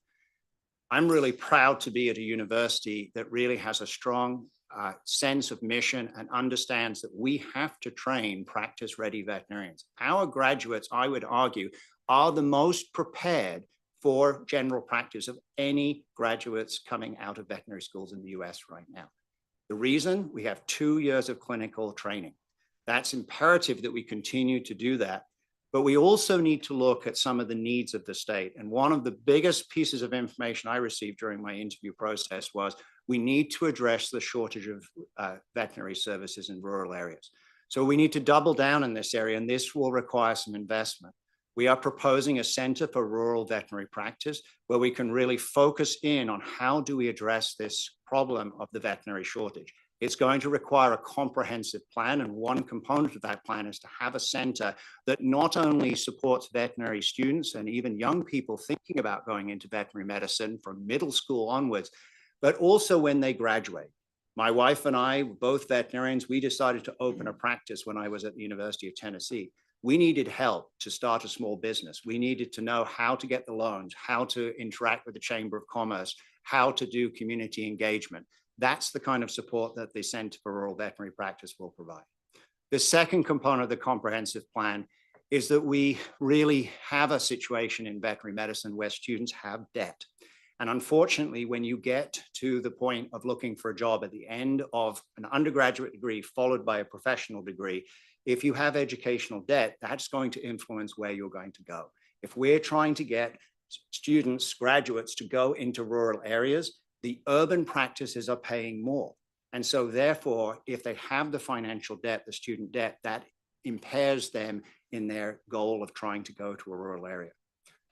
I'm really proud to be at a university that really has a strong sense of mission and understands that we have to train practice-ready veterinarians. Our graduates, I would argue, are the most prepared for general practice of any graduates coming out of veterinary schools in the US right now. The reason, we have 2 years of clinical training. That's imperative that we continue to do that. But we also need to look at some of the needs of the state. And one of the biggest pieces of information I received during my interview process was we need to address the shortage of veterinary services in rural areas. So we need to double down in this area, and this will require some investment. We are proposing a center for rural veterinary practice where we can really focus in on how do we address this problem of the veterinary shortage. It's going to require a comprehensive plan, and one component of that plan is to have a center that not only supports veterinary students and even young people thinking about going into veterinary medicine from middle school onwards, but also when they graduate. My wife and I, both veterinarians, we decided to open a practice when I was at the University of Tennessee. We needed help to start a small business. We needed to know how to get the loans, how to interact with the Chamber of Commerce, how to do community engagement. That's the kind of support that the Center for Rural Veterinary Practice will provide. The second component of the comprehensive plan is that we really have a situation in veterinary medicine where students have debt. And unfortunately, when you get to the point of looking for a job at the end of an undergraduate degree followed by a professional degree, if you have educational debt, that's going to influence where you're going to go. If we're trying to get students, graduates to go into rural areas, the urban practices are paying more. And so therefore, if they have the financial debt, the student debt, that impairs them in their goal of trying to go to a rural area.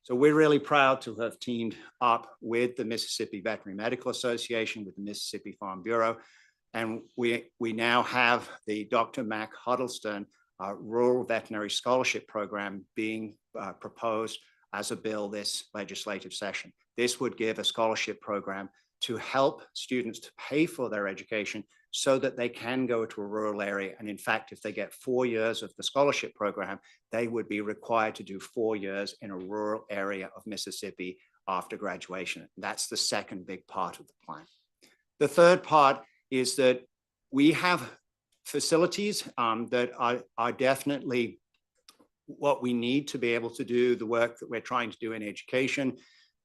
So we're really proud to have teamed up with the Mississippi Veterinary Medical Association, with the Mississippi Farm Bureau. And we now have the Dr. Mac Huddleston Rural Veterinary Scholarship Program being proposed as a bill this legislative session. This would give a scholarship program to help students to pay for their education so that they can go to a rural area. And in fact, if they get 4 years of the scholarship program, they would be required to do 4 years in a rural area of Mississippi after graduation. That's the second big part of the plan. The third part is that we have facilities that are definitely what we need to be able to do the work that we're trying to do in education.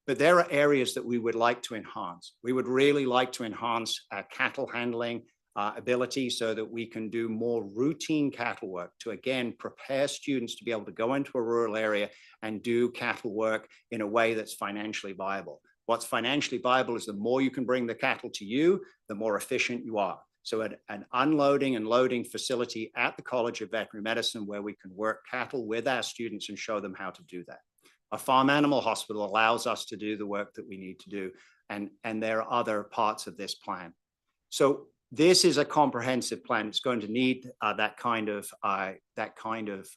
But there are areas that we would like to enhance. We would really like to enhance cattle handling ability so that we can do more routine cattle work to, again, prepare students to be able to go into a rural area and do cattle work in a way that's financially viable. What's financially viable is the more you can bring the cattle to you, the more efficient you are. So an unloading and loading facility at the College of Veterinary Medicine where we can work cattle with our students and show them how to do that. A farm animal hospital allows us to do the work that we need to do. And there are other parts of this plan. So this is a comprehensive plan. It's going to need that kind of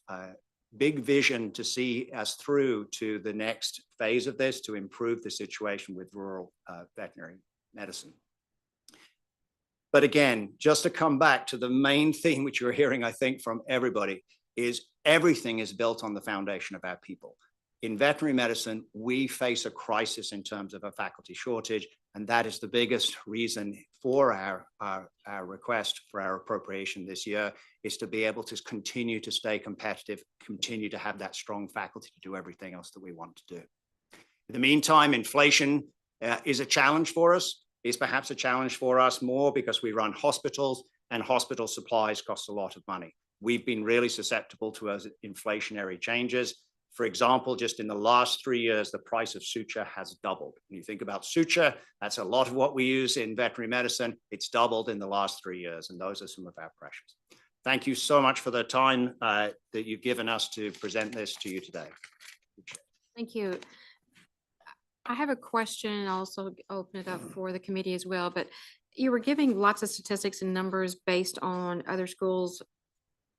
big vision to see us through to the next phase of this to improve the situation with rural veterinary medicine. But again, just to come back to the main theme, which you're hearing, I think, from everybody, is everything is built on the foundation of our people. In veterinary medicine, we face a crisis in terms of a faculty shortage, and that is the biggest reason for our request for our appropriation this year, is to be able to continue to stay competitive, continue to have that strong faculty to do everything else that we want to do. In the meantime, inflation is a challenge for us. It's perhaps a challenge for us more because we run hospitals, and hospital supplies cost a lot of money. We've been really susceptible to inflationary changes. For example, just in the last 3 years, the price of suture has doubled. When you think about suture, that's a lot of what we use in veterinary medicine. It's doubled in the last 3 years, and those are some of our pressures. Thank you so much for the time that you've given us to present this to you today. Thank you. I have a question, and I'll also open it up for the committee as well, but you were giving lots of statistics and numbers based on other schools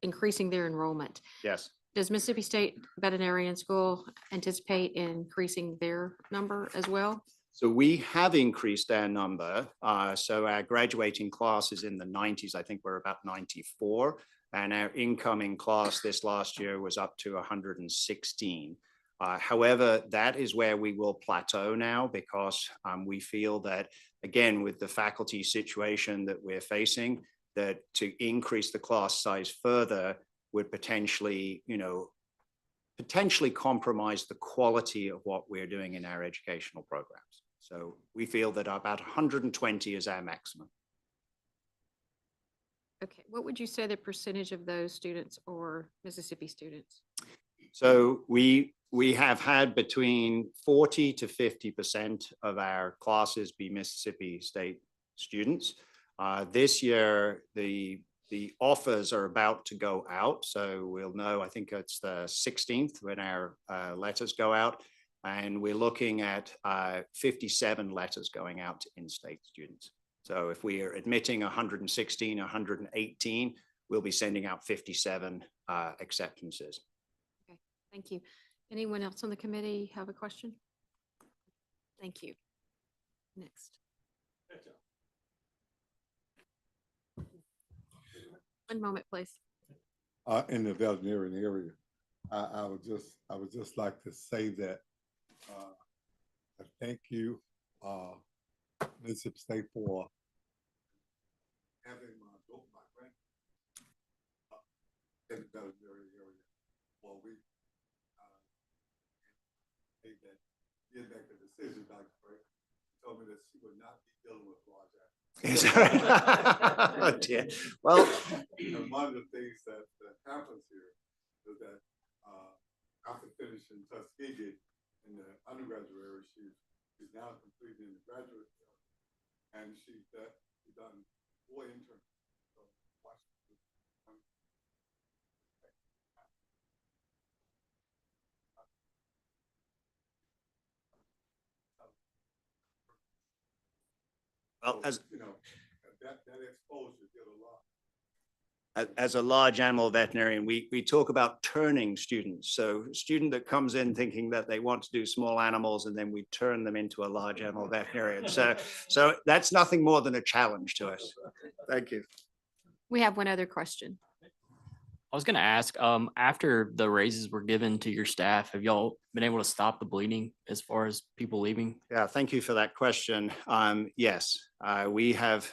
increasing their enrollment. Yes. Does Mississippi State Veterinarian School anticipate increasing their number as well? So we have increased our number. So our graduating class is in the 90s. I think we're about 94. And our incoming class this last year was up to 116. However, that is where we will plateau now because we feel that, again, with the faculty situation that we're facing, that to increase the class size further would potentially compromise the quality of what we're doing in our educational programs. So we feel that about 120 is our maximum. Okay, what would you say the percentage of those students are Mississippi students? So we have had between 40 to 50% of our classes be Mississippi State students. This year, the offers are about to go out. So we'll know, I think it's the 16th when our letters go out. And we're looking at 57 letters going out to in-state students. So if we are admitting 116, 118, we'll be sending out 57 acceptances. Okay, thank you. Anyone else on the committee have a question? Thank you. Next. One moment, please. In the veterinarian area, I would just like to say that I thank you, Mississippi State, for having my grand in the veterinarian area. Well, we made that, did make the decision, Dr. Frank, told me that she would not be dealing with large animals. Oh, dear. Well, and one of the things that happens here is that after finishing Tuskegee in the undergraduate area, she's now completing the graduate area, and she's done 4 internships. So well, as you know, that exposure did a lot. as a large animal veterinarian, we talk about turning students. So a student that comes in thinking that they want to do small animals, and then we turn them into a large animal veterinarian. So that's nothing more than a challenge to us. Thank you. We have one other question. I was gonna ask, after the raises were given to your staff, have y'all been able to stop the bleeding as far as people leaving? Yeah, thank you for that question. Yes, we have,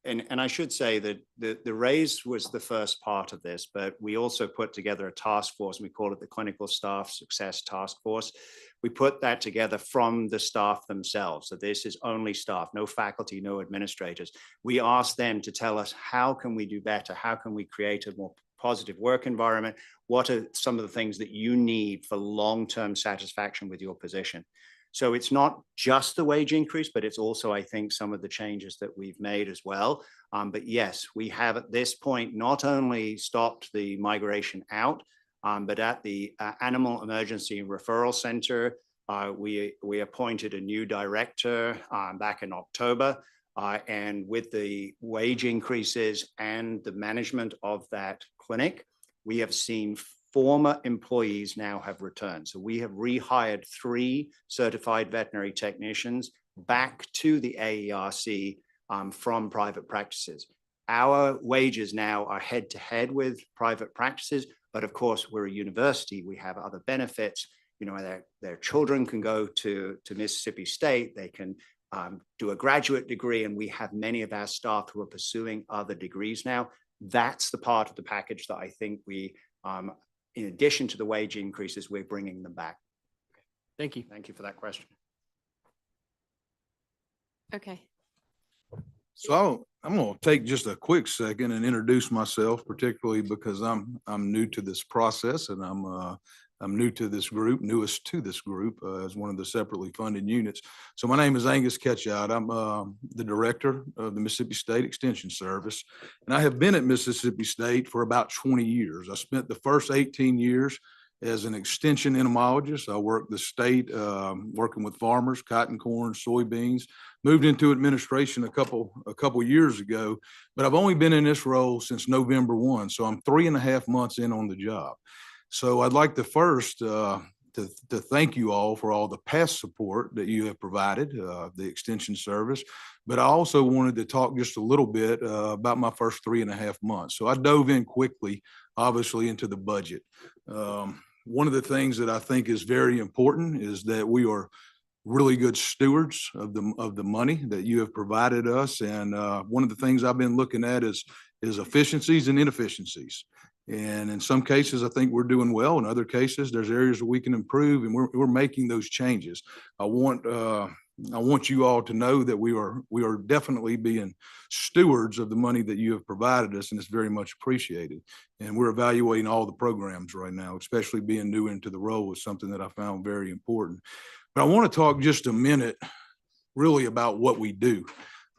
and I should say that the raise was the first part of this, but we also put together a task force, and we call it the Clinical Staff Success Task Force. We put that together from the staff themselves. So this is only staff, no faculty, no administrators. We asked them to tell us, how can we do better? How can we create a more positive work environment? What are some of the things that you need for long-term satisfaction with your position? So it's not just the wage increase, but it's also, I think, some of the changes that we've made as well. But yes, we have at this point not only stopped the migration out, but at the Animal Emergency Referral Center, we appointed a new director back in October. And with the wage increases and the management of that clinic, we have seen former employees now have returned. So we have rehired 3 certified veterinary technicians back to the AERC from private practices. Our wages now are head to head with private practices, but of course we're a university, we have other benefits. You know, their children can go to Mississippi State, they can do a graduate degree, and we have many of our staff who are pursuing other degrees now. That's the part of the package that I think we, in addition to the wage increases, we're bringing them back. Thank you. Thank you for that question. Okay. So I'm going to take just a quick second and introduce myself, particularly because I'm new to this process, and I'm new to this group, newest to this group as one of the separately funded units. So my name is Angus Ketchout. I'm the director of the Mississippi State Extension Service, and I have been at Mississippi State for about 20 years. I spent the first 18 years as an extension entomologist. I worked the state working with farmers, cotton, corn, soybeans. Moved into administration a couple years ago, but I've only been in this role since November 1, so I'm 3.5 months in on the job. So I'd like to first to thank you all for all the past support that you have provided, the Extension Service, but I also wanted to talk just a little bit about my first 3.5 months. So I dove in quickly, obviously, into the budget. One of the things that I think is very important is that we are really good stewards of the money that you have provided us. And one of the things I've been looking at is efficiencies and inefficiencies. And in some cases, I think we're doing well. In other cases, there's areas where we can improve, and we're making those changes. I want I want you all to know that we are definitely being stewards of the money that you have provided us, and it's very much appreciated. And we're evaluating all the programs right now, especially being new into the role is something that I found very important. But I want to talk just a minute really about what we do.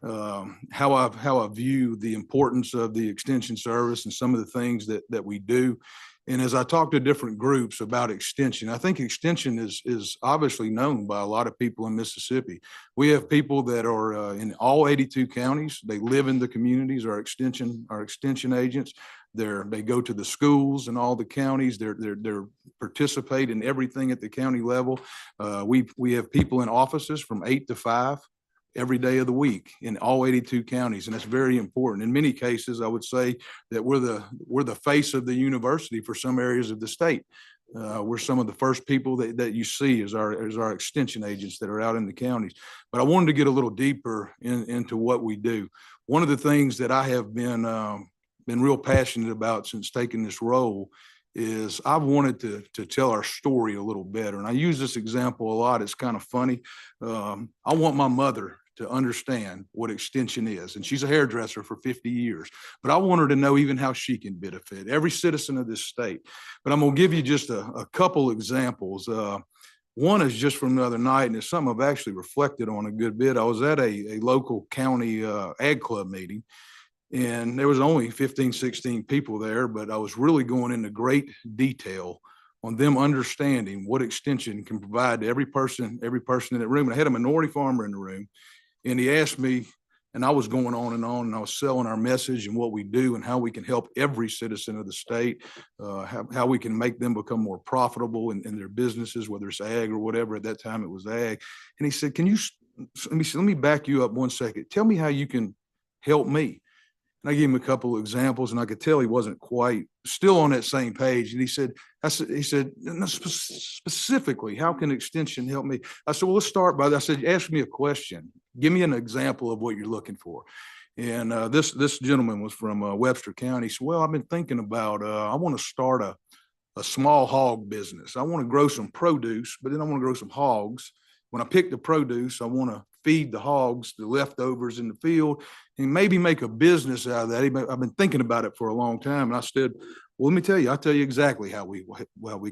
How I view the importance of the extension service and some of the things that we do. And as I talk to different groups about extension, I think extension is obviously known by a lot of people in Mississippi. We have people that are in all 82 counties. They live in the communities. Our extension agents. They go to the schools in all the counties. They're participate in everything at the county level. We have people in offices from 8 to 5. Every day of the week in all 82 counties. And that's very important. In many cases, I would say that we're the face of the university for some areas of the state. We're some of the first people that you see as our extension agents that are out in the counties. But I wanted to get a little deeper into what we do. One of the things that I have been real passionate about since taking this role is I've wanted to tell our story a little better. And I use this example a lot. It's kind of funny. I want my mother to understand what extension is. And she's a hairdresser for 50 years, but I want her to know even how she can benefit, every citizen of this state. But I'm gonna give you just a couple examples. One is just from the other night, and it's something I've actually reflected on a good bit. I was at a local county ag club meeting, and there was only 15, 16 people there, but I was really going into great detail on them understanding what extension can provide to every person in that room. And I had a minority farmer in the room, and he asked me, and I was going on, and I was selling our message and what we do and how we can help every citizen of the state, how we can make them become more profitable in their businesses, whether it's ag or whatever. At that time, it was ag. And he said, let me back you up 1 second. Tell me how you can help me. And I gave him a couple of examples, and I could tell he wasn't quite still on that same page. And he said, no, specifically, how can extension help me? I said, well, let's start by that. I said, ask me a question. Give me an example of what you're looking for. And this gentleman was from Webster County. He said, well, I've been thinking about, I want to start a small hog business. I want to grow some produce, but then I want to grow some hogs. When I pick the produce, I want to feed the hogs the leftovers in the field and maybe make a business out of that. I've been thinking about it for a long time. And I said, well, let me tell you, I'll tell you exactly how we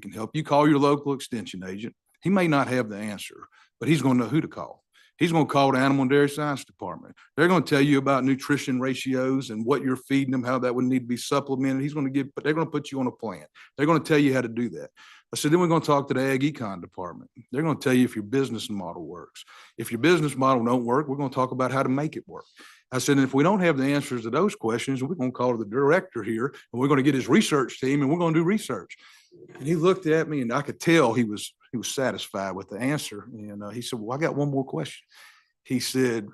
can help. You call your local extension agent. He may not have the answer, but he's going to know who to call. He's going to call the Animal and Dairy Science Department. They're going to tell you about nutrition ratios and what you're feeding them, how that would need to be supplemented. They're going to put you on a plan. They're going to tell you how to do that. I said, then we're going to talk to the Ag Econ department. They're going to tell you if your business model works. If your business model don't work, we're going to talk about how to make it work. I said, and if we don't have the answers to those questions, we're going to call the director here and we're going to get his research team and we're going to do research. And he looked at me and I could tell he was satisfied with the answer. And he said, well, I got one more question. He said,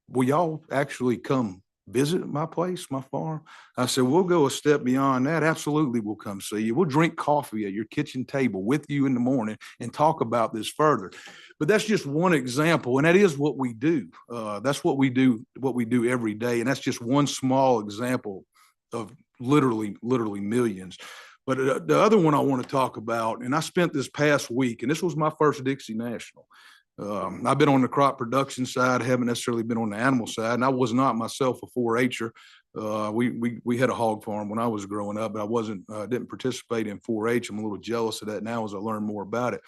will y'all actually come visit my place, my farm? I said, we'll go a step beyond that. Absolutely, we'll come see you. We'll drink coffee at your kitchen table with you in the morning and talk about this further. But that's just one example, and that is what we do. That's what we do every day, and that's just one small example of literally millions. But the other one I want to talk about, and I spent this past week, and this was my first Dixie National. I've been on the crop production side, haven't necessarily been on the animal side, and I was not myself a 4-H'er. We had a hog farm when I was growing up, but I didn't participate in 4-H. I'm a little jealous of that now as I learn more about it.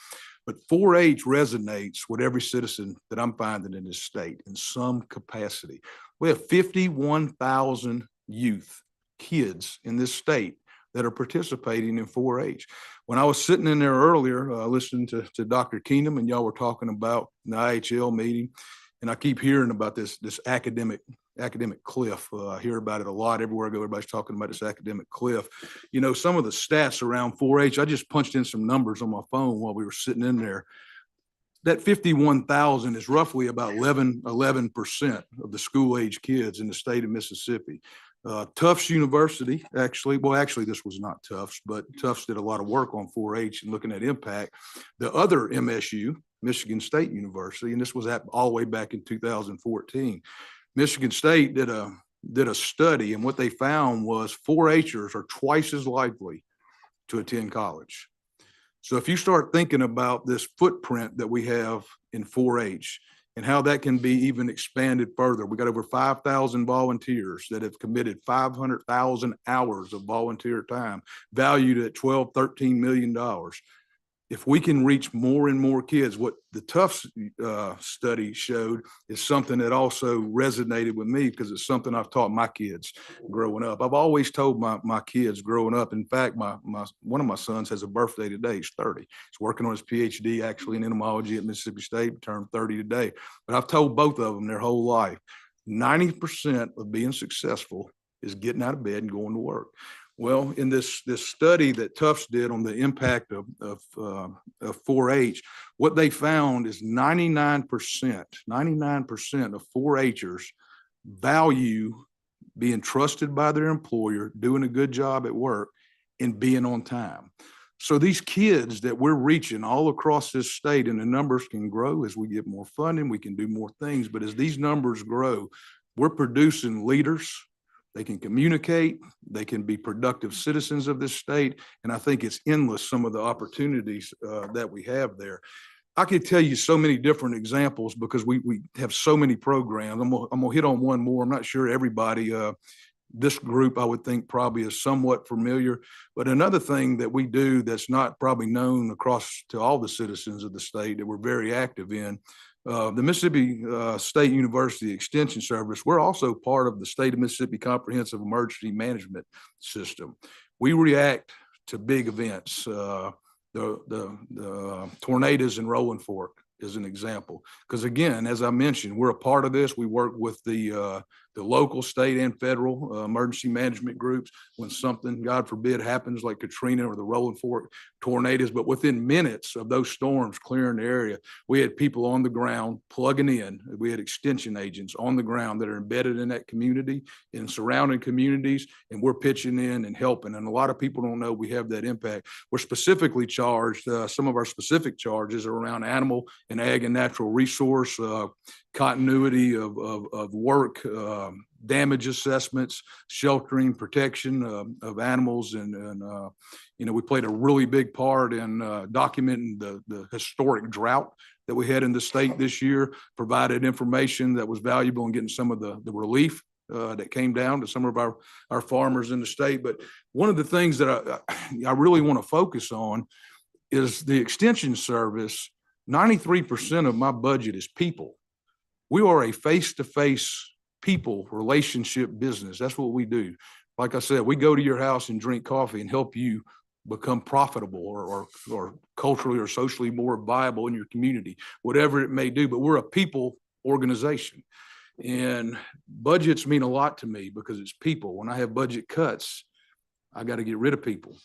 But 4-H resonates with every citizen that I'm finding in this state in some capacity. We have 51,000 kids in this state that are participating in 4-H. When I was sitting in there earlier, listening to Dr. Keenum, and y'all were talking about the IHL meeting, and I keep hearing about this academic cliff. I hear about it a lot everywhere I go. Everybody's talking about this academic cliff. You know, some of the stats around 4-H, I just punched in some numbers on my phone while we were sitting in there. That 51,000 is roughly about 11% of the school age kids in the state of Mississippi. Tufts University, actually, this was not Tufts, but Tufts did a lot of work on 4-H and looking at impact. The other MSU, Michigan State University, and this was all the way back in 2014. Michigan State did a study, and what they found was 4-Hers are twice as likely to attend college. So if you start thinking about this footprint that we have in 4-H, and how that can be even expanded further. We got over 5,000 volunteers that have committed 500,000 hours of volunteer time valued at $12-13 million. If we can reach more and more kids, what the Tufts study showed is something that also resonated with me because it's something I've taught my kids growing up. I've always told my kids growing up. In fact, one of my sons has a birthday today. He's 30. He's working on his PhD actually in entomology at Mississippi State, turned 30 today. But I've told both of them their whole life, 90% of being successful is getting out of bed and going to work. Well, in this study that Tufts did on the impact of 4-H, what they found is 99% of 4-Hers value being trusted by their employer, doing a good job at work, and being on time. So these kids that we're reaching all across this state, and the numbers can grow as we get more funding, we can do more things, but as these numbers grow, we're producing leaders. They can communicate, they can be productive citizens of this state. And I think it's endless, some of the opportunities that we have there. I could tell you so many different examples because we have so many programs. I'm gonna hit on one more. I'm not sure everybody, this group I would think probably is somewhat familiar, but another thing that we do that's not probably known across to all the citizens of the state that we're very active in, the Mississippi State University Extension Service, we're also part of the State of Mississippi Comprehensive Emergency Management System. We react to big events. The tornadoes in Rolling Fork is an example. Because again, as I mentioned, we're a part of this. We work with the local, state, and federal emergency management groups when something, God forbid, happens like Katrina or the Rolling Fork tornadoes. But within minutes of those storms clearing the area, we had people on the ground plugging in. We had extension agents on the ground that are embedded in that community, in surrounding communities, and we're pitching in and helping. And a lot of people don't know we have that impact. We're specifically charged, some of our specific charges are around animal and ag and natural resource, continuity of work, damage assessments, sheltering, protection of animals. And we played a really big part in documenting the historic drought that we had in the state this year, provided information that was valuable in getting some of the relief that came down to some of our farmers in the state. But one of the things that I really want to focus on is the Extension Service. 93% of my budget is people. We are a face-to-face people relationship business. That's what we do. Like I said, we go to your house and drink coffee and help you become profitable or culturally or socially more viable in your community, whatever it may do. But we're a people organization. And budgets mean a lot to me because it's people. When I have budget cuts, I got to get rid of people.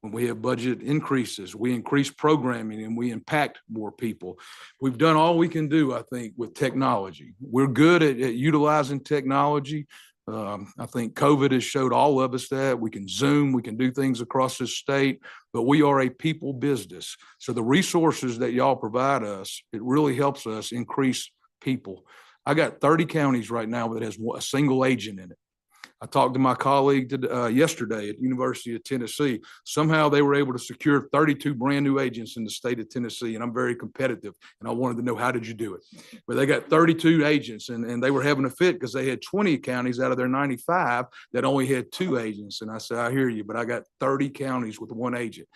When we have budget increases, we increase programming and we impact more people. We've done all we can do, I think, with technology. We're good at utilizing technology. I think COVID has showed all of us that we can Zoom, we can do things across this state, but we are a people business. So the resources that y'all provide us, it really helps us increase people. I got 30 counties right now that has a single agent in it. I talked to my colleague yesterday at the University of Tennessee. Somehow they were able to secure 32 brand new agents in the state of Tennessee, and I'm very competitive, and I wanted to know, how did you do it? But they got 32 agents, and they were having a fit because they had 20 counties out of their 95 that only had 2 agents. And I said, I hear you, but I got 30 counties with 1 agent.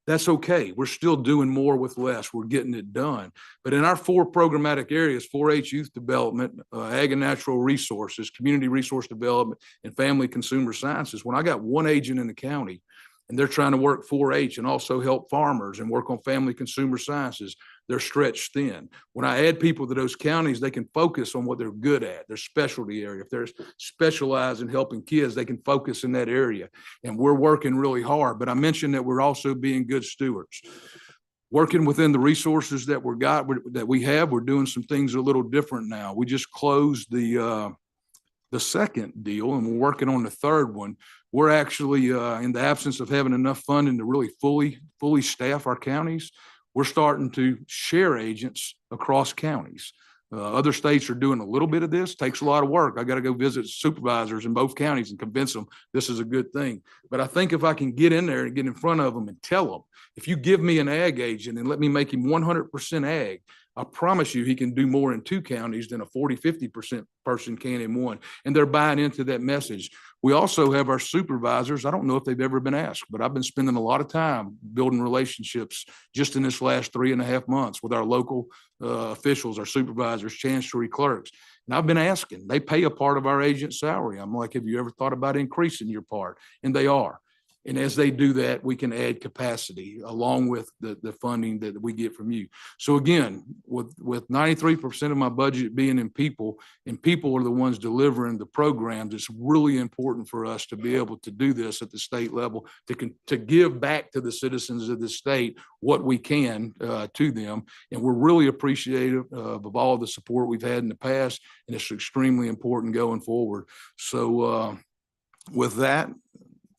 That's okay. We're still doing more with less. We're getting it done. But in our 4 programmatic areas, 4-H youth development, ag and natural resources, community resource development, and family consumer sciences, when I got 1 agent in the county and they're trying to work 4-H and also help farmers and work on family consumer sciences, they're stretched thin. When I add people to those counties, they can focus on what they're good at, their specialty area. If they're specialized in helping kids, they can focus in that area. And we're working really hard. But I mentioned that we're also being good stewards. Working within the resources that we have, we're doing some things a little different now. We just closed the second deal, and we're working on the third one. We're actually, in the absence of having enough funding to really fully staff our counties, we're starting to share agents across counties. Other states are doing a little bit of this. Takes a lot of work. I got to go visit supervisors in both counties and convince them this is a good thing. But I think if I can get in there and get in front of them and tell them, if you give me an ag agent and let me make him 100% ag, I promise you, he can do more in 2 counties than a 40-50% person can in one. And they're buying into that message. We also have our supervisors. I don't know if they've ever been asked, but I've been spending a lot of time building relationships just in this last 3.5 months with our local officials, our supervisors, chancery clerks. And I've been asking, they pay a part of our agent's salary. I'm like, have you ever thought about increasing your part? And they are. And as they do that, we can add capacity along with the funding that we get from you. So again, with 93% of my budget being in people, and people are the ones delivering the programs, it's really important for us to be able to do this at the state level, to give back to the citizens of the state what we can to them. And we're really appreciative of all the support we've had in the past, and it's extremely important going forward. So with that,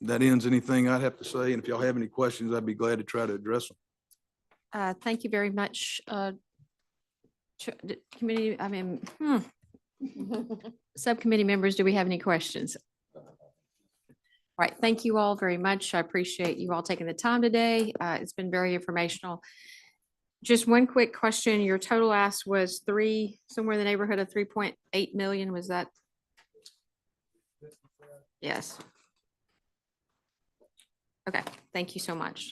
that ends anything I'd have to say. And if y'all have any questions, I'd be glad to try to address them. Thank you very much. Committee, subcommittee members, do we have any questions? All right, thank you all very much. I appreciate you all taking the time today. It's been very informational. Just one quick question. Your total ask was somewhere in the neighborhood of 3.8 million. Was that? Yes. Okay, thank you so much.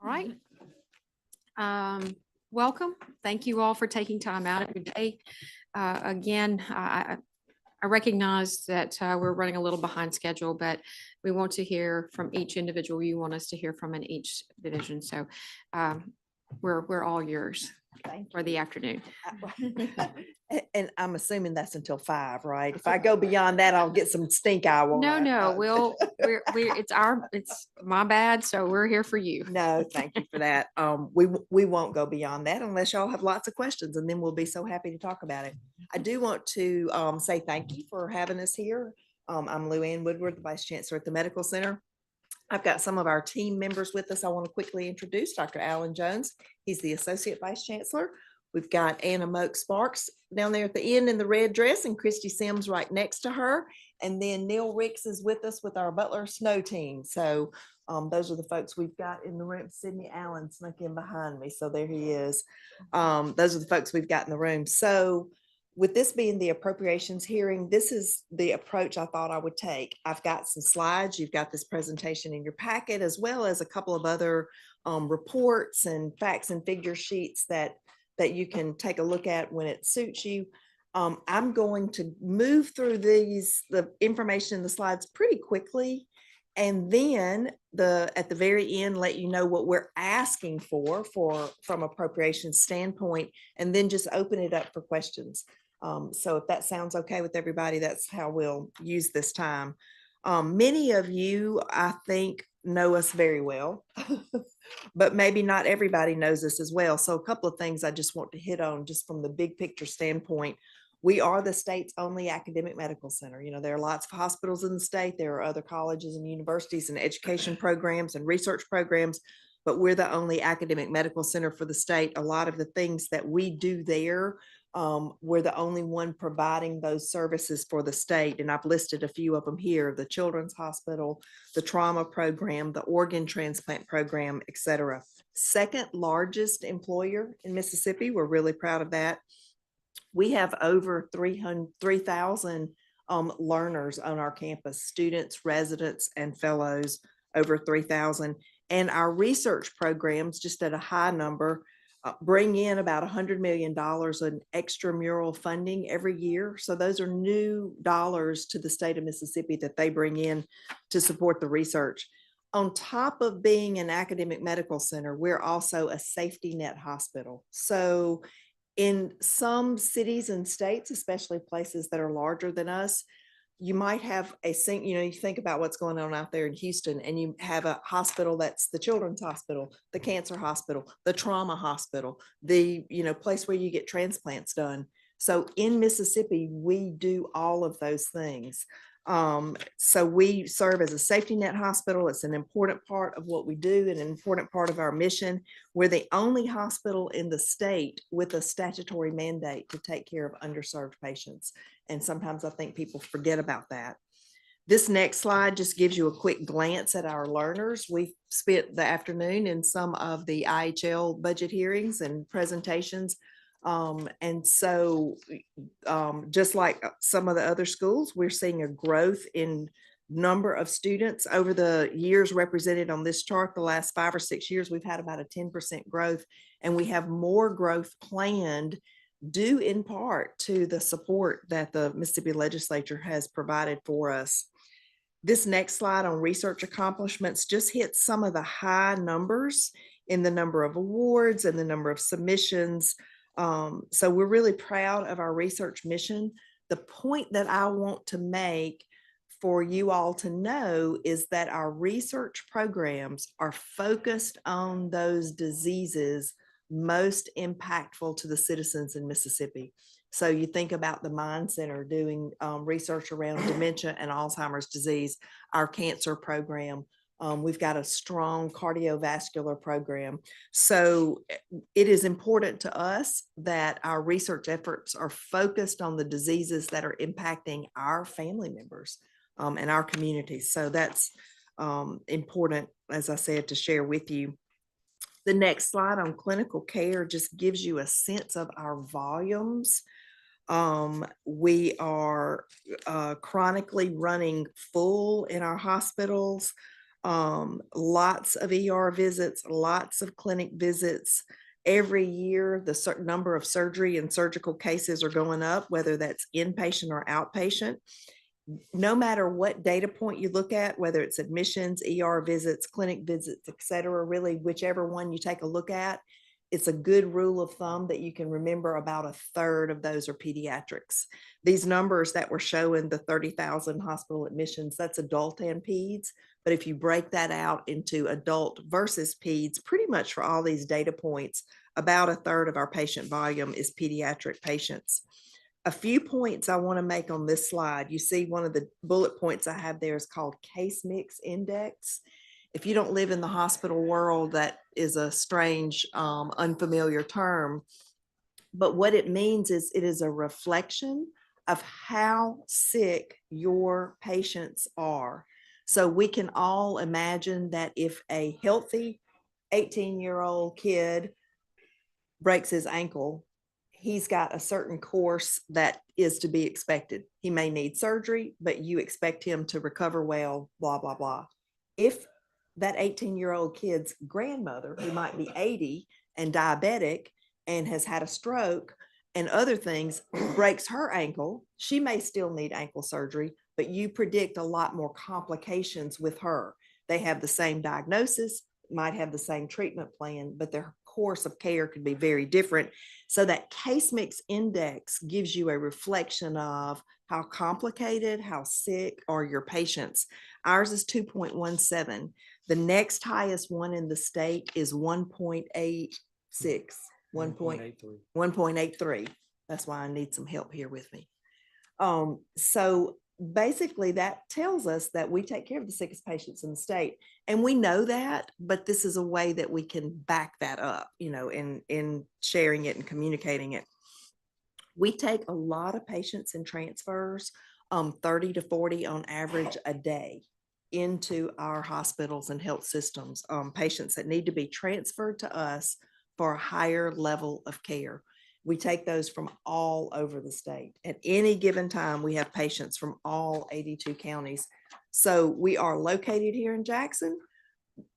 right. Welcome. Thank you all for taking time out of your day. Again, I recognize that we're running a little behind schedule, but we want to hear from each individual you want us to hear from in each division. So we're all yours for the afternoon. And I'm assuming that's until 5, right? If I go beyond that, I'll get some stink eye. won't No, I? no, it's my bad. So we're here for you. No, thank you for that. We won't go beyond that unless y'all have lots of questions, and then we'll be so happy to talk about it. I do want to say thank you for having us here. I'm Lou Ann Woodward, the Vice Chancellor at the Medical Center. I've got some of our team members with us. I want to quickly introduce Dr. Alan Jones. He's the Associate Vice Chancellor. We've got Anna Moak Sparks down there at the end in the red dress, and Christy Sims right next to her. And then Neil Ricks is with us with our Butler Snow team. So those are the folks we've got in the room. Sydney Allen snuck in behind me. So there he is. Those are the folks we've got in the room. So with this being the appropriations hearing, this is the approach I thought I would take. I've got some slides. You've got this presentation in your packet, as well as a couple of other reports and facts and figure sheets that you can take a look at when it suits you. I'm going to move through the information in the slides pretty quickly, and then at the very end, let you know what we're asking from appropriations standpoint, and then just open it up for questions. So if that sounds okay with everybody, that's how we'll use this time. Many of you, I think, know us very well, but maybe not everybody knows us as well. So a couple of things I just want to hit on just from the big picture standpoint. We are the state's only academic medical center. You know, there are lots of hospitals in the state. There are other colleges and universities and education programs and research programs, but we're the only academic medical center for the state. A lot of the things that we do there, we're the only one providing those services for the state. And I've listed a few of them here: the Children's Hospital, the trauma program, the organ transplant program, et cetera. Second largest employer in Mississippi. We're really proud of that. We have over 3,000 learners on our campus, students, residents, and fellows, over 3,000. And our research programs, just at a high number, bring in about $100 million in extramural funding every year. So those are new dollars to the state of Mississippi that they bring in to support the research. On top of being an academic medical center, we're also a safety net hospital. So in some cities and states, especially places that are larger than us, you might have you think about what's going on out there in Houston, and you have a hospital that's the Children's Hospital, the Cancer Hospital, the Trauma Hospital, the place where you get transplants done. So in Mississippi, we do all of those things. So we serve as a safety net hospital. It's an important part of what we do and an important part of our mission. We're the only hospital in the state with a statutory mandate to take care of underserved patients. And sometimes I think people forget about that. This next slide just gives you a quick glance at our learners. We spent the afternoon in some of the IHL budget hearings and presentations. And so just like some of the other schools, we're seeing a growth in number of students over the years represented on this chart. The last 5 or 6 years, we've had about a 10% growth, and we have more growth planned, due in part to the support that the Mississippi legislature has provided for us. This next slide on research accomplishments just hits some of the high numbers in the number of awards and the number of submissions. So we're really proud of our research mission. The point that I want to make for you all to know is that our research programs are focused on those diseases most impactful to the citizens in Mississippi. So you think about the Mind Center doing research around dementia and Alzheimer's disease, our cancer program. We've got a strong cardiovascular program. So it is important to us that our research efforts are focused on the diseases that are impacting our family members and our communities. So that's important, as I said, to share with you. The next slide on clinical care just gives you a sense of our volumes. We are chronically running full in our hospitals. Lots of ER visits, lots of clinic visits. Every year, the certain number of surgery and surgical cases are going up, whether that's inpatient or outpatient. No matter what data point you look at, whether it's admissions, ER visits, clinic visits, et cetera, really whichever one you take a look at, it's a good rule of thumb that you can remember about a third of those are pediatrics. These numbers that we're showing, the 30,000 hospital admissions, that's adult and peds. But if you break that out into adult versus peds, pretty much for all these data points, about a third of our patient volume is pediatric patients. A few points I want to make on this slide. You see one of the bullet points I have there is called case mix index. If you don't live in the hospital world, that is a strange, unfamiliar term. But what it means is it is a reflection of how sick your patients are. So we can all imagine that if a healthy 18-year-old kid breaks his ankle, he's got a certain course that is to be expected. He may need surgery, but you expect him to recover well, blah, blah, blah. If that 18-year-old kid's grandmother, who might be 80 and diabetic and has had a stroke and other things, breaks her ankle, she may still need ankle surgery, but you predict a lot more complications with her. They have the same diagnosis, might have the same treatment plan, but their course of care could be very different. So that case mix index gives you a reflection of how complicated, how sick are your patients. Ours is 2.17. The next highest one in the state is 1.86, 1.83. That's why I need some help here with me. So basically that tells us that we take care of the sickest patients in the state. And we know that, but this is a way that we can back that up, you know, in sharing it and communicating it. We take a lot of patients in transfers, 30 to 40 on average a day into our hospitals and health systems, patients that need to be transferred to us for a higher level of care. We take those from all over the state. At any given time, we have patients from all 82 counties. So we are located here in Jackson.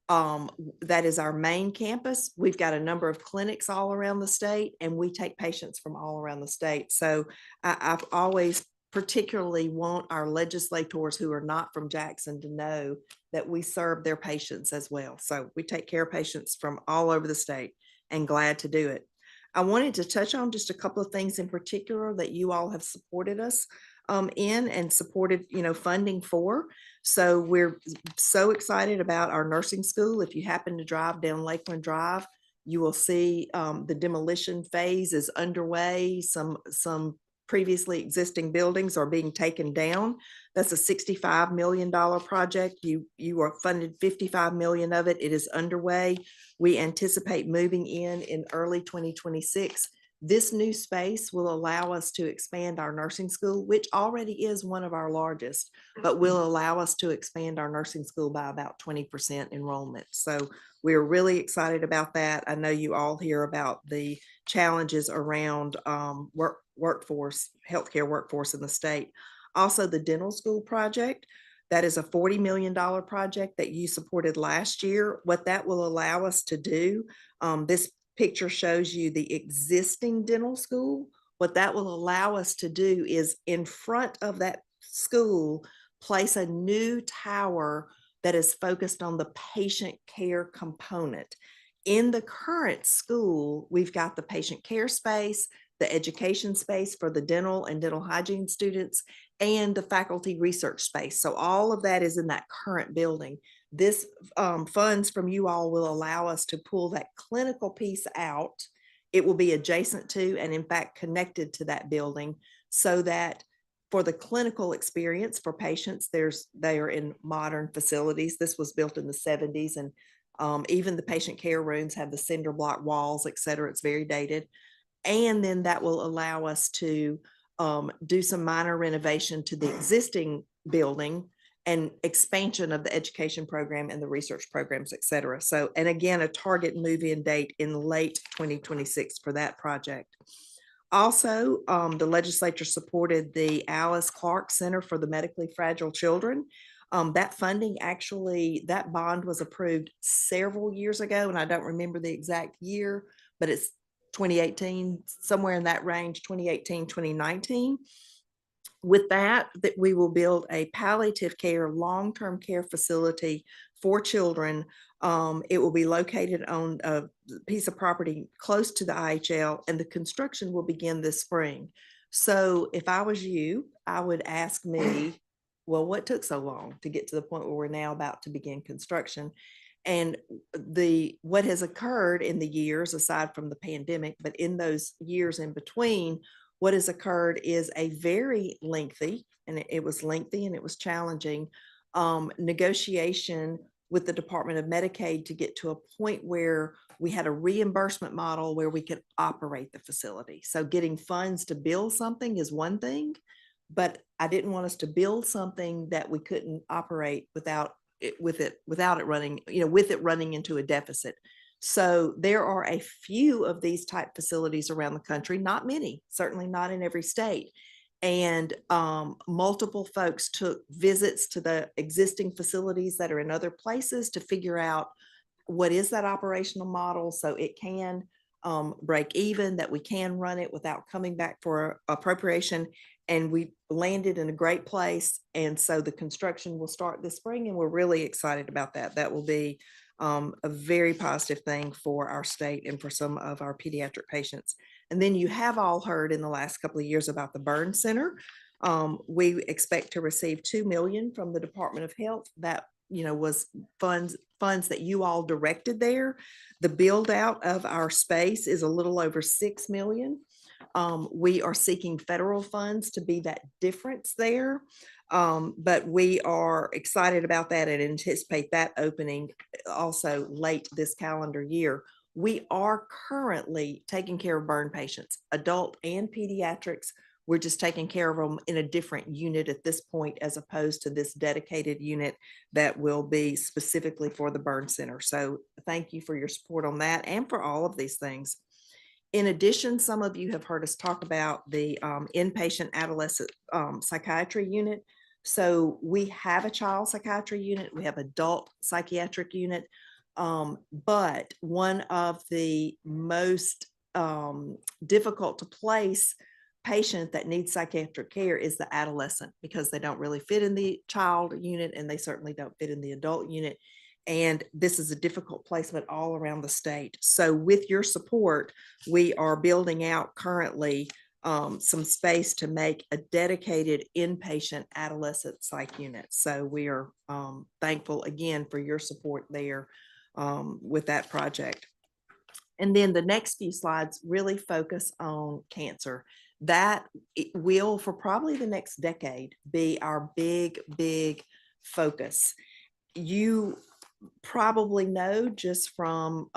That is our main campus. We've got a number of clinics all around the state, and we take patients from all around the state. So I've always particularly want our legislators who are not from Jackson to know that we serve their patients as well. So we take care of patients from all over the state, and glad to do it. I wanted to touch on just a couple of things in particular that you all have supported us in and supported, you know, funding for. So we're so excited about our nursing school. If you happen to drive down Lakeland Drive, you will see the demolition phase is underway. Some previously existing buildings are being taken down. That's a $65 million project. You are funded $55 million of it. It is underway. We anticipate moving in early 2026. This new space will allow us to expand our nursing school, which already is one of our largest, but will allow us to expand our nursing school by about 20% enrollment. So we're really excited about that. I know you all hear about the challenges around workforce, healthcare workforce in the state. Also, the dental school project, that is a $40 million project that you supported last year. What that will allow us to do, this picture shows you the existing dental school. What that will allow us to do is in front of that school, place a new tower that is focused on the patient care component. In the current school, we've got the patient care space, the education space for the dental and dental hygiene students, and the faculty research space. So all of that is in that current building. This funds from you all will allow us to pull that clinical piece out. It will be adjacent to and in fact connected to that building so that for the clinical experience for patients, they are in modern facilities. This was built in the 70s, and even the patient care rooms have the cinder block walls, et cetera. It's very dated. And then that will allow us to do some minor renovation to the existing building and expansion of the education program and the research programs, et cetera. So, and again, a target move-in date in late 2026 for that project. Also, the legislature supported the Alice Clark Center for the Medically Fragile Children. That funding actually, that bond was approved several years ago, and I don't remember the exact year, but it's 2018, somewhere in that range, 2018, 2019. With that we will build a palliative care, long-term care facility for children. It will be located on a piece of property close to the IHL, and the construction will begin this spring. So if I was you, I would ask me, well, what took so long to get to the point where we're now about to begin construction? And what has occurred in the years, aside from the pandemic, but in those years in between, what has occurred is a very lengthy, and it was lengthy and it was challenging, negotiation with the Department of Medicaid to get to a point where we had a reimbursement model where we could operate the facility. So getting funds to build something is one thing, but I didn't want us to build something that we couldn't operate without it running into a deficit. So there are a few of these type facilities around the country, not many, certainly not in every state. And multiple folks took visits to the existing facilities that are in other places to figure out what is that operational model so it can break even, that we can run it without coming back for appropriation. And we landed in a great place. And so the construction will start this spring, and we're really excited about that. That will be a very positive thing for our state and for some of our pediatric patients. And then you have all heard in the last couple of years about the Burn Center. We expect to receive $2 million from the Department of Health. That was funds that you all directed there. The build out of our space is a little over $6 million. We are seeking federal funds to be that difference there. But we are excited about that and anticipate that opening also late this calendar year. We are currently taking care of burn patients, adult and pediatrics. We're just taking care of them in a different unit at this point, as opposed to this dedicated unit that will be specifically for the burn center. So thank you for your support on that and for all of these things. In addition, some of you have heard us talk about the inpatient adolescent psychiatry unit. So we have a child psychiatry unit, we have adult psychiatric unit, but one of the most difficult to place patient that needs psychiatric care is the adolescent, because they don't really fit in the child unit and they certainly don't fit in the adult unit. And this is a difficult placement all around the state. So with your support, we are building out currently some space to make a dedicated inpatient adolescent psych unit. So we are thankful again for your support there with that project. And then the next few slides really focus on cancer. That will, for probably the next decade, be our big focus. You probably know just from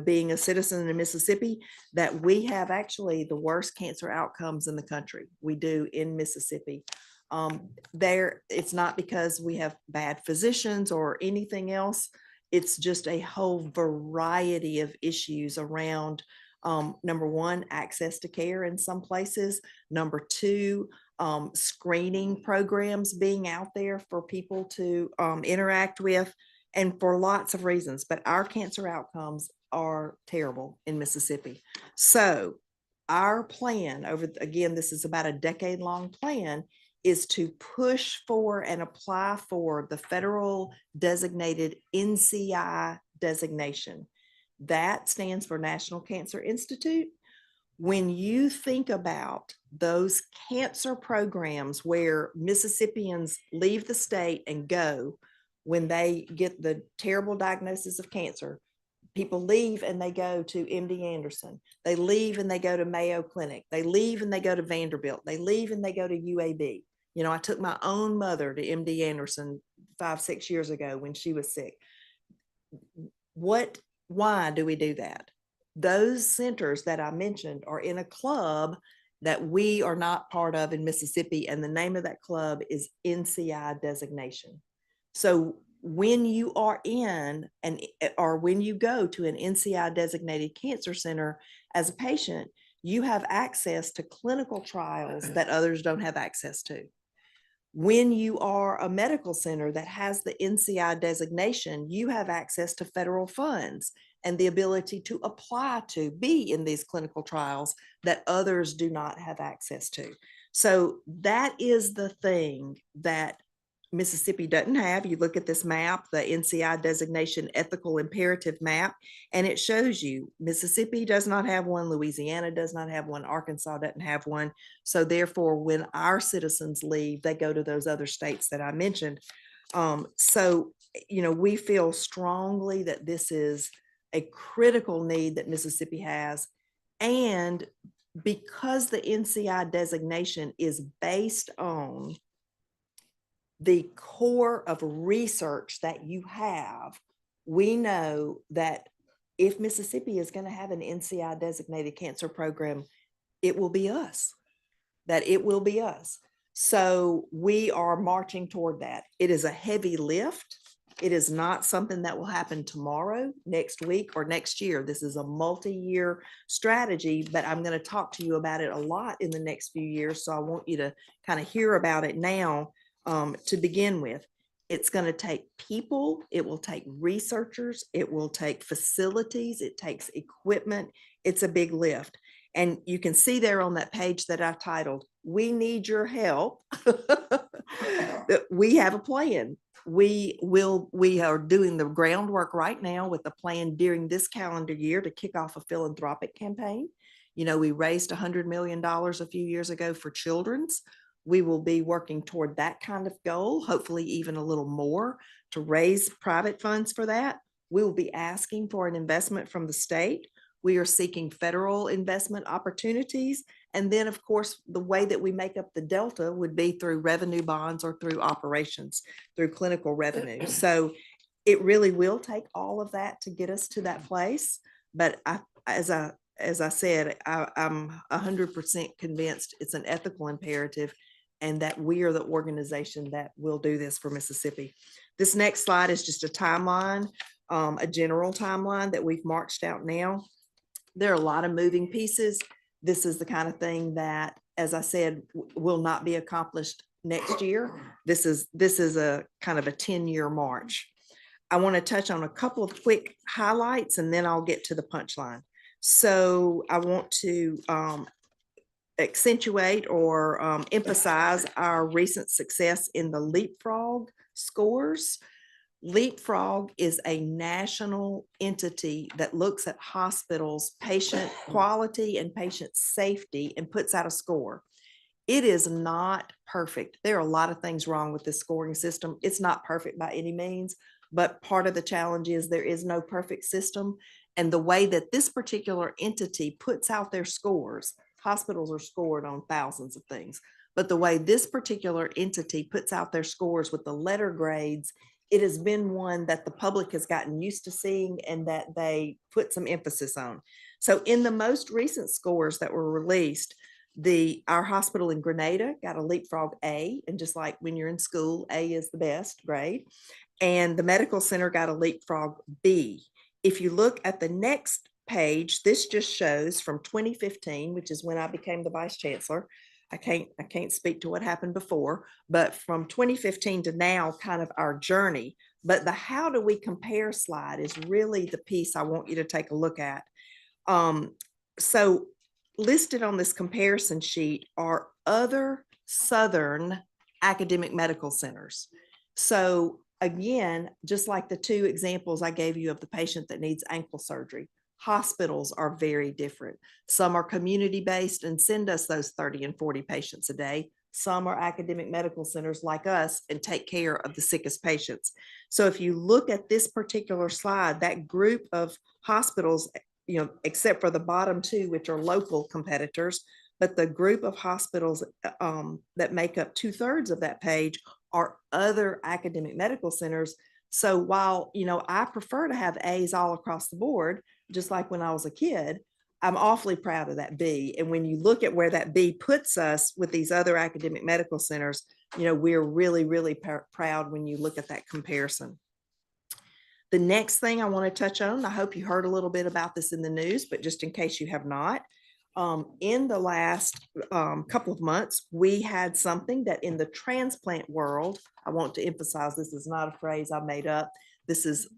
being a citizen in Mississippi that we have actually the worst cancer outcomes in the country. We do in Mississippi. It's not because we have bad physicians or anything else. It's just a whole variety of issues around number one, access to care in some places. Number two, screening programs being out there for people to interact with, and for lots of reasons. But our cancer outcomes are terrible in Mississippi. So our plan again, this is about a decade-long plan, is to push for and apply for the federal designated NCI designation. That stands for National Cancer Institute. When you think about those cancer programs where Mississippians leave the state and go when they get the terrible diagnosis of cancer, people leave and they go to MD Anderson. They leave and they go to Mayo Clinic. They leave and they go to Vanderbilt. They leave and they go to UAB. I took my own mother to MD Anderson 5-6 years ago when she was sick. Why do we do that? Those centers that I mentioned are in a club that we are not part of in Mississippi, and the name of that club is NCI designation. So when you are or when you go to an NCI designated cancer center as a patient, you have access to clinical trials that others don't have access to. When you are a medical center that has the NCI designation, you have access to federal funds and the ability to apply to be in these clinical trials that others do not have access to. So that is the thing that Mississippi doesn't have. You look at this map, the NCI designation ethical imperative map, and it shows you Mississippi does not have one, Louisiana does not have one, Arkansas doesn't have one. So therefore, when our citizens leave, they go to those other states that I mentioned. So, you know, we feel strongly that this is a critical need that Mississippi has. And because the NCI designation is based on the core of research that you have, we know that if Mississippi is going to have an NCI designated cancer program, it will be us, that it will be us. So we are marching toward that. It is a heavy lift. It is not something that will happen tomorrow, next week, or next year. This is a multi-year strategy, but I'm going to talk to you about it a lot in the next few years. So I want you to kind of hear about it now. To begin with, it's going to take people, it will take researchers, it will take facilities, it takes equipment. It's a big lift. And you can see there on that page that I titled, "We Need Your Help." That we have a plan. We are doing the groundwork right now with a plan during this calendar year to kick off a philanthropic campaign. You know, we raised $100 million a few years ago for children's. We will be working toward that kind of goal, hopefully even a little more, to raise private funds for that. We will be asking for an investment from the state. We are seeking federal investment opportunities. And then, of course, the way that we make up the delta would be through revenue bonds or through operations, through clinical revenue. So it really will take all of that to get us to that place. But as I said, I'm 100% convinced it's an ethical imperative, and that we are the organization that will do this for Mississippi. This next slide is just a timeline, a general timeline that we've marched out now. There are a lot of moving pieces. This is the kind of thing that, as I said, will not be accomplished next year. This is a kind of a 10-year march. I want to touch on a couple of quick highlights, and then I'll get to the punchline. So I want to accentuate or emphasize our recent success in the Leapfrog scores. Leapfrog is a national entity that looks at hospitals' patient quality and patient safety and puts out a score. It is not perfect. There are a lot of things wrong with this scoring system. It's not perfect by any means, but part of the challenge is there is no perfect system. And the way that this particular entity puts out their scores, hospitals are scored on thousands of things, but the way this particular entity puts out their scores with the letter grades, it has been one that the public has gotten used to seeing and that they put some emphasis on. So in the most recent scores that were released, our hospital in Grenada got a Leapfrog A, and just like when you're in school, A is the best grade, and the medical center got a Leapfrog B. If you look at the next page, this just shows from 2015, which is when I became the vice chancellor. I can't speak to what happened before, but from 2015 to now, kind of our journey. But the how do we compare slide is really the piece I want you to take a look at. So listed on this comparison sheet are other Southern academic medical centers. So again, just like the two examples I gave you of the patient that needs ankle surgery, hospitals are very different. Some are community-based and send us those 30 and 40 patients a day. Some are academic medical centers like us and take care of the sickest patients. So if you look at this particular slide, that group of hospitals, you know, except for the bottom two, which are local competitors, but the group of hospitals that make up 2/3 of that page are other academic medical centers. So while, you know, I prefer to have A's all across the board, just like when I was a kid, I'm awfully proud of that B. And when you look at where that B puts us with these other academic medical centers, you know, we're really, really proud when you look at that comparison. The next thing I want to touch on, I hope you heard a little bit about this in the news, but just in case you have not, In the last couple of months, we had something that in the transplant world, I want to emphasize, this is not a phrase I made up. This is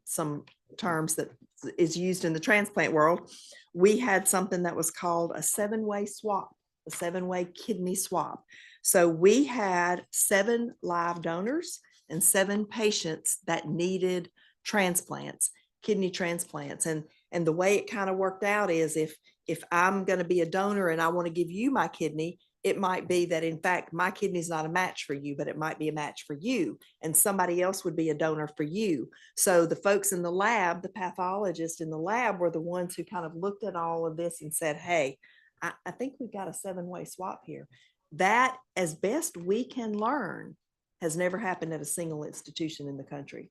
some terms that is used in the transplant world. We had something that was called a seven-way swap, a seven-way kidney swap. So we had 7 live donors and 7 patients that needed transplants, kidney transplants. And the way it kind of worked out is if I'm going to be a donor and I want to give you my kidney, it might be that in fact, my kidney is not a match for you, but it might be a match for you. And somebody else would be a donor for you. So the folks in the lab, the pathologists in the lab were the ones who kind of looked at all of this and said, hey, I think we've got a 7-way swap here. That, as best we can learn, has never happened at a single institution in the country.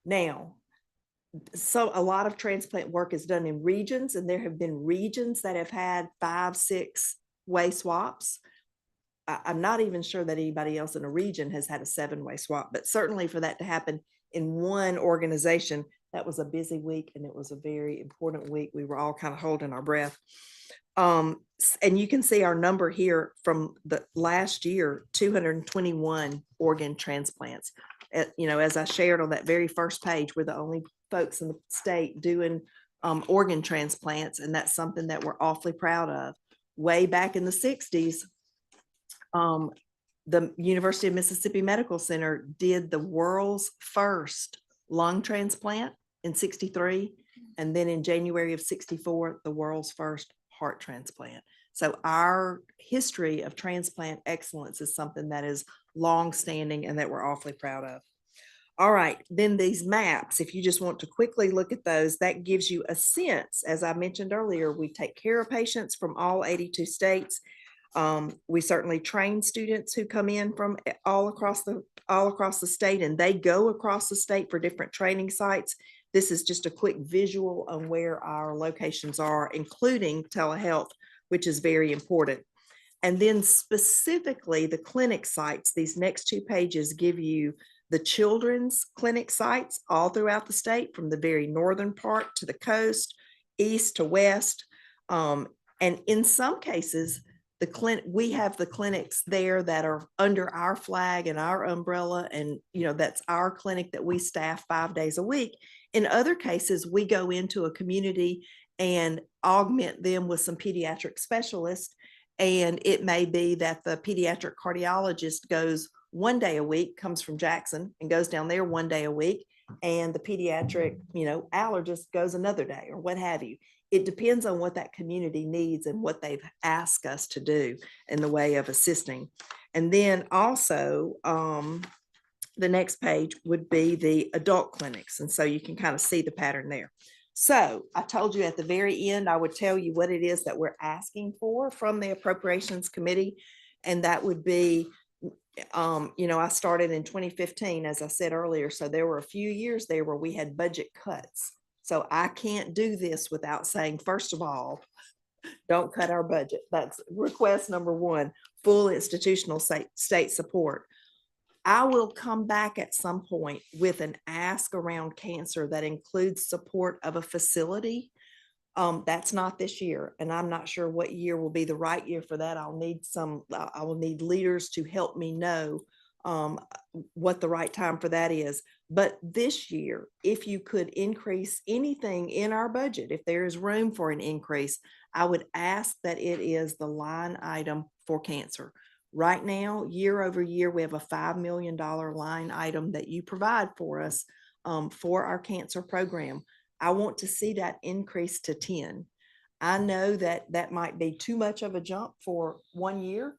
Now, so a lot of transplant work is done in regions, and there have been regions that have had 5, 6-way swaps. I'm not even sure that anybody else in a region has had a 7-way swap, but certainly for that to happen in one organization, that was a busy week and it was a very important week. We were all kind of holding our breath. And you can see our number here from the last year, 221 organ transplants. You know, as I shared on that very first page, we're the only folks in the state doing organ transplants, and that's something that we're awfully proud of. Way back in the 60s, the University of Mississippi Medical Center did the world's first lung transplant in 63, and then in January of 64, the world's first heart transplant. So our history of transplant excellence is something that is long-standing and that we're awfully proud of. All right, then these maps, if you just want to quickly look at those, that gives you a sense. As I mentioned earlier, we take care of patients from all 82 states. We certainly train students who come in from all across the state, and they go across the state for different training sites. This is just a quick visual on where our locations are, including telehealth, which is very important. And then specifically the clinic sites, these next 2 pages give you the children's clinic sites all throughout the state, from the very northern part to the coast, east to west. And in some cases, we have the clinics there that are under our flag and our umbrella, and that's our clinic that we staff 5 days a week. In other cases, we go into a community and augment them with some pediatric specialists. And it may be that the pediatric cardiologist goes 1 day a week, comes from Jackson and goes down there 1 day a week. And the pediatric, allergist goes another day, or what have you. It depends on what that community needs and what they've asked us to do in the way of assisting. And then also, the next page would be the adult clinics. And so you can kind of see the pattern there. So I told you at the very end, I would tell you what it is that we're asking for from the Appropriations Committee. And that would be, I started in 2015, as I said earlier. So there were a few years there where we had budget cuts. So I can't do this without saying, first of all, don't cut our budget. That's request number 1, full institutional state support. I will come back at some point with an ask around cancer that includes support of a facility. That's not this year, and I'm not sure what year will be the right year for that. I will need leaders to help me know what the right time for that is. But this year, if you could increase anything in our budget, if there is room for an increase, I would ask that it is the line item for cancer. Right now, year over year, we have a $5 million line item that you provide for us for our cancer program. I want to see that increase to 10. I know that that might be too much of a jump for 1 year,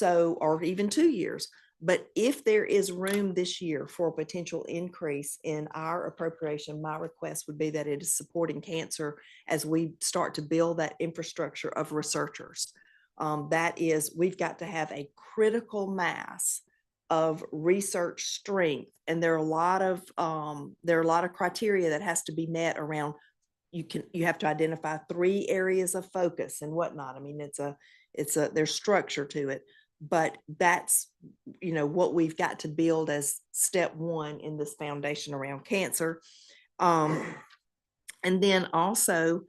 or even 2 years. But if there is room this year for a potential increase in our appropriation, my request would be that it is supporting cancer as we start to build that infrastructure of researchers. That is, we've got to have a critical mass of research strength, and there are a lot of criteria that has to be met around. You have to identify 3 areas of focus and whatnot. I mean, there's structure to it, but that's what we've got to build as step 1 in this foundation around cancer. And then also,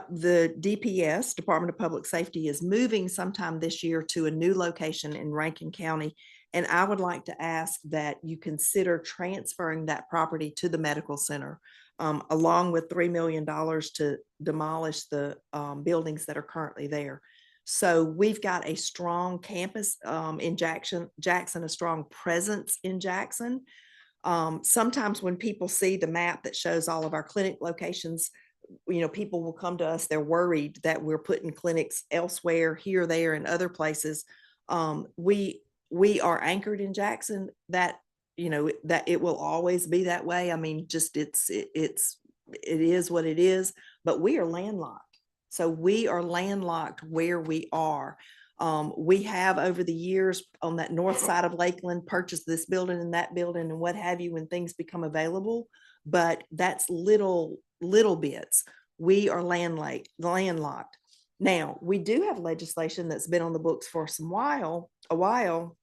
The DPS, Department of Public Safety, is moving sometime this year to a new location in Rankin County. And I would like to ask that you consider transferring that property to the medical center, along with $3 million to demolish the buildings that are currently there. So we've got a strong campus in Jackson, a strong presence in Jackson. Sometimes when people see the map that shows all of our clinic locations, people will come to us, they're worried that we're putting clinics elsewhere, here, there, and other places. We are anchored in Jackson, that that it will always be that way. I mean, just it is what it is, but we are landlocked. So we are landlocked where we are. We have over the years on that north side of Lakeland purchased this building and that building and what have you when things become available, but that's little bits. We are landlocked. Now, we do have legislation that's been on the books for a while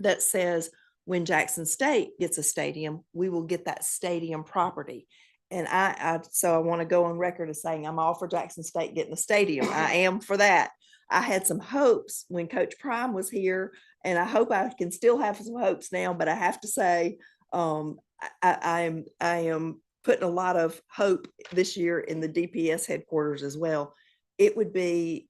that says when Jackson State gets a stadium, we will get that stadium property. And so I want to go on record as saying I'm all for Jackson State getting a stadium. I am for that. I had some hopes when Coach Prime was here, and I hope I can still have some hopes now, but I have to say, I am putting a lot of hope this year in the DPS headquarters as well. It would be,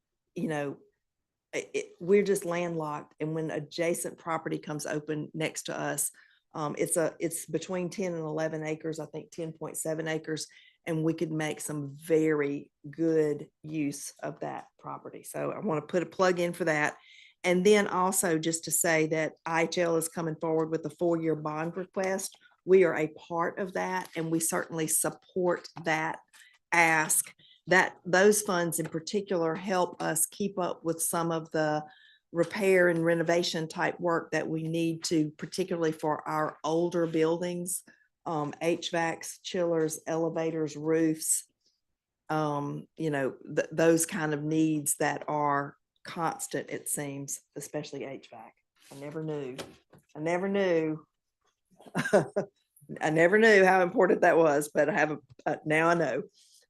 we're just landlocked. And when adjacent property comes open next to us, it's between 10 and 11 acres, I think 10.7 acres. And we could make some very good use of that property. So I want to put a plug in for that. And then also just to say that IHL is coming forward with a 4-year bond request. We are a part of that, and we certainly support that ask. That those funds in particular help us keep up with some of the repair and renovation type work that we need to, particularly for our older buildings, HVACs, chillers, elevators, roofs, those kind of needs that are constant, it seems, especially HVAC. I never knew I never knew how important that was, but now I know.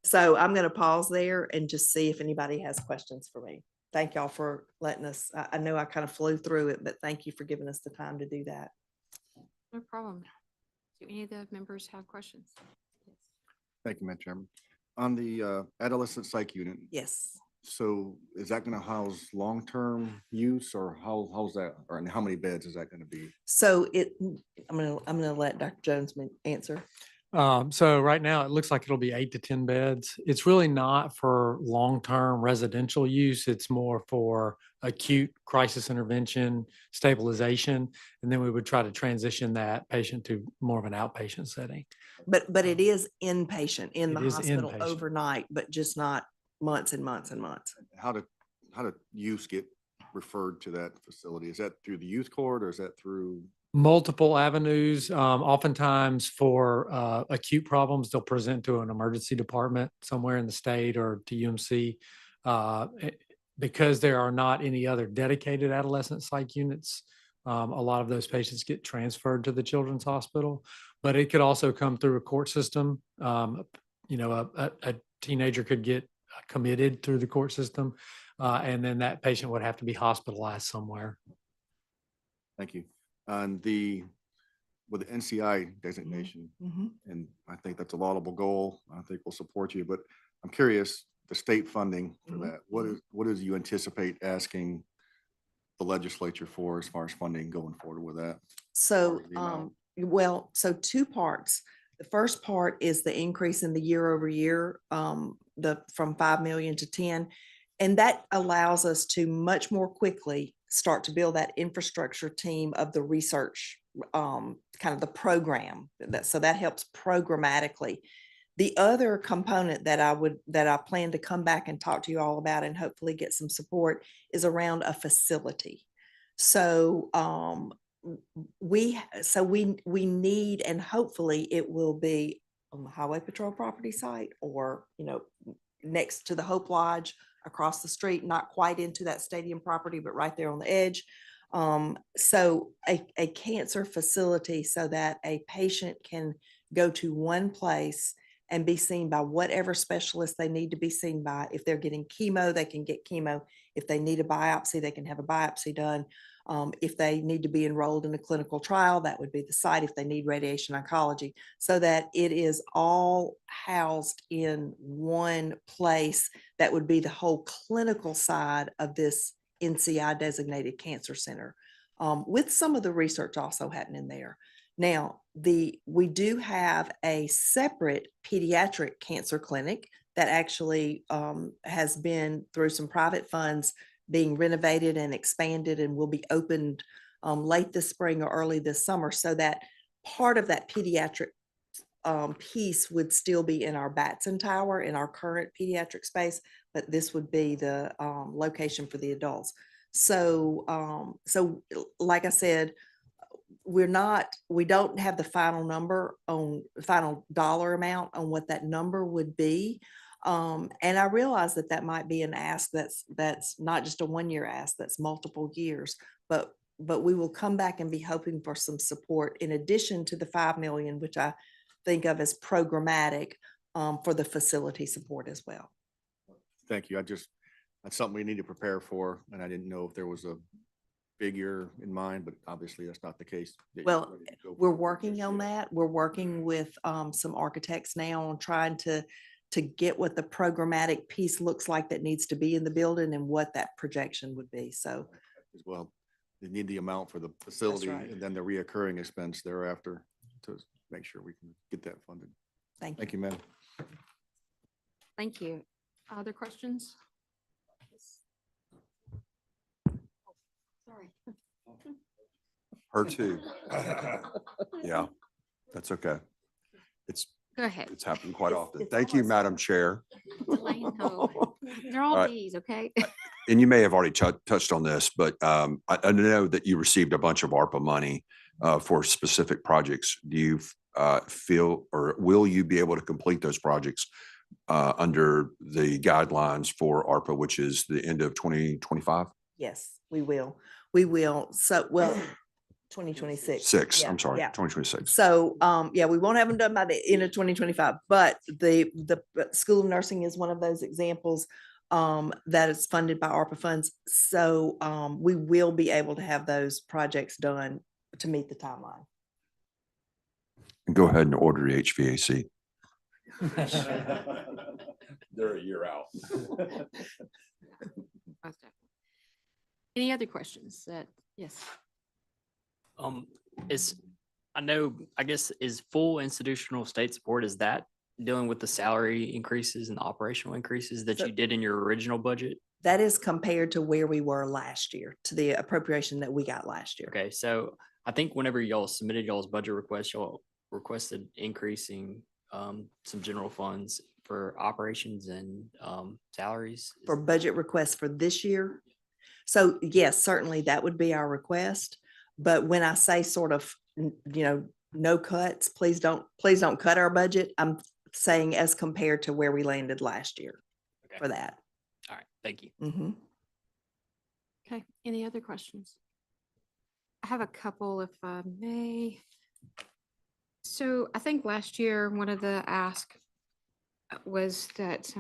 So I'm going to pause there and just see if anybody has questions for me. Thank y'all for letting us, I know I kind of flew through it, but thank you for giving us the time to do that. No problem. Do any of the members have questions? Yes. Thank you, Madam Chairman. On the adolescent psych unit, Yes. so is that going to house long-term use, or how's that, or and how many beds is that going to be? So I'm gonna let Dr. Jones answer. So right now it looks like it'll be 8 to 10 beds. It's really not for long-term residential use. It's more for acute crisis intervention, stabilization, and then we would try to transition that patient to more of an outpatient setting. But it is inpatient in the It is hospital inpatient. overnight, but just not months and months and months. How did use get referred to that facility? Is that through the youth court, or is that through? Multiple avenues. Oftentimes for acute problems, they'll present to an emergency department somewhere in the state or to UMC. Because there are not any other dedicated adolescent psych units, a lot of those patients get transferred to the Children's Hospital, but it could also come through a court system. A teenager could get committed through the court system, and then that patient would have to be hospitalized somewhere. Thank you. And with the NCI designation, and I think that's a laudable goal. I think we'll support you, but I'm curious, the state funding for that, what do you anticipate asking the legislature for as far as funding going forward with that? So, so 2 parts. The first part is the increase in the year over year, from 5 million to 10. And that allows us to much more quickly start to build that infrastructure team of the research, kind of the program. So that helps programmatically. The other component that I plan to come back and talk to you all about and hopefully get some support is around a facility. So we need, and hopefully it will be on the Highway Patrol property site, or next to the Hope Lodge, across the street, not quite into that stadium property, but right there on the edge. So a cancer facility, so that a patient can go to one place and be seen by whatever specialist they need to be seen by. If they're getting chemo, they can get chemo. If they need a biopsy, they can have a biopsy done. If they need to be enrolled in a clinical trial, that would be the site. If they need radiation oncology, so that it is all housed in one place, that would be the whole clinical side of this NCI designated cancer center, with some of the research also happening there. Now, we do have a separate pediatric cancer clinic that actually has been through some private funds being renovated and expanded, and will be opened late this spring or early this summer, so that part of that pediatric piece would still be in our Batson Tower in our current pediatric space, but this would be the location for the adults. So, like I said, we don't have the final number on final dollar amount on what that number would be. And I realize that that might be an ask that's not just a 1-year ask, that's multiple years, but we will come back and be hoping for some support in addition to the 5 million, which I think of as programmatic, for the facility support as well. Thank you. That's something we need to prepare for, and I didn't know if there was a figure in mind, but obviously that's not the case. Well, we're working on that. We're working with some architects now on trying to get what the programmatic piece looks like that needs to be in the building and what that projection would be. So As well, they need the amount for the facility right. and then the reoccurring expense thereafter to make sure we can get that funded. thank you. Thank you, ma'am. Thank you. Other questions? Sorry. Her too. Yeah, that's okay. Go ahead. It's happened quite often. it's Thank you, awesome. Madam Chair. Elaine, no. They're all All right. D's, okay? And you may have already touched on this, but I know that you received a bunch of ARPA money for specific projects. Do you feel, or will you be able to complete those projects under the guidelines for ARPA, which is the end of 2025? Yes, we will. We will. So, well, 2026. I'm sorry, Yeah. 2026. So, yeah, we won't have them done by the end of 2025, but the School of Nursing is one of those examples that is funded by ARPA funds. So, we will be able to have those projects done to meet the timeline. Go ahead and order the HVAC. They're a year out. Most definitely. Any other questions yes. I guess is full institutional state support, is that dealing with the salary increases and operational increases that So- you did in your original budget? That is compared to where we were last year, to the appropriation that we got last year. Okay, so I think whenever y'all submitted y'all's budget request, y'all requested increasing some general funds for operations and salaries. For budget requests for this year. So yes, certainly that would be our request. But when I say sort of, no cuts, please don't cut our budget. I'm saying as compared to where we landed last year Okay. for that. All right, thank you. Mhm. Okay, any other questions? I have a couple if I may. So I think last year, one of the asks was that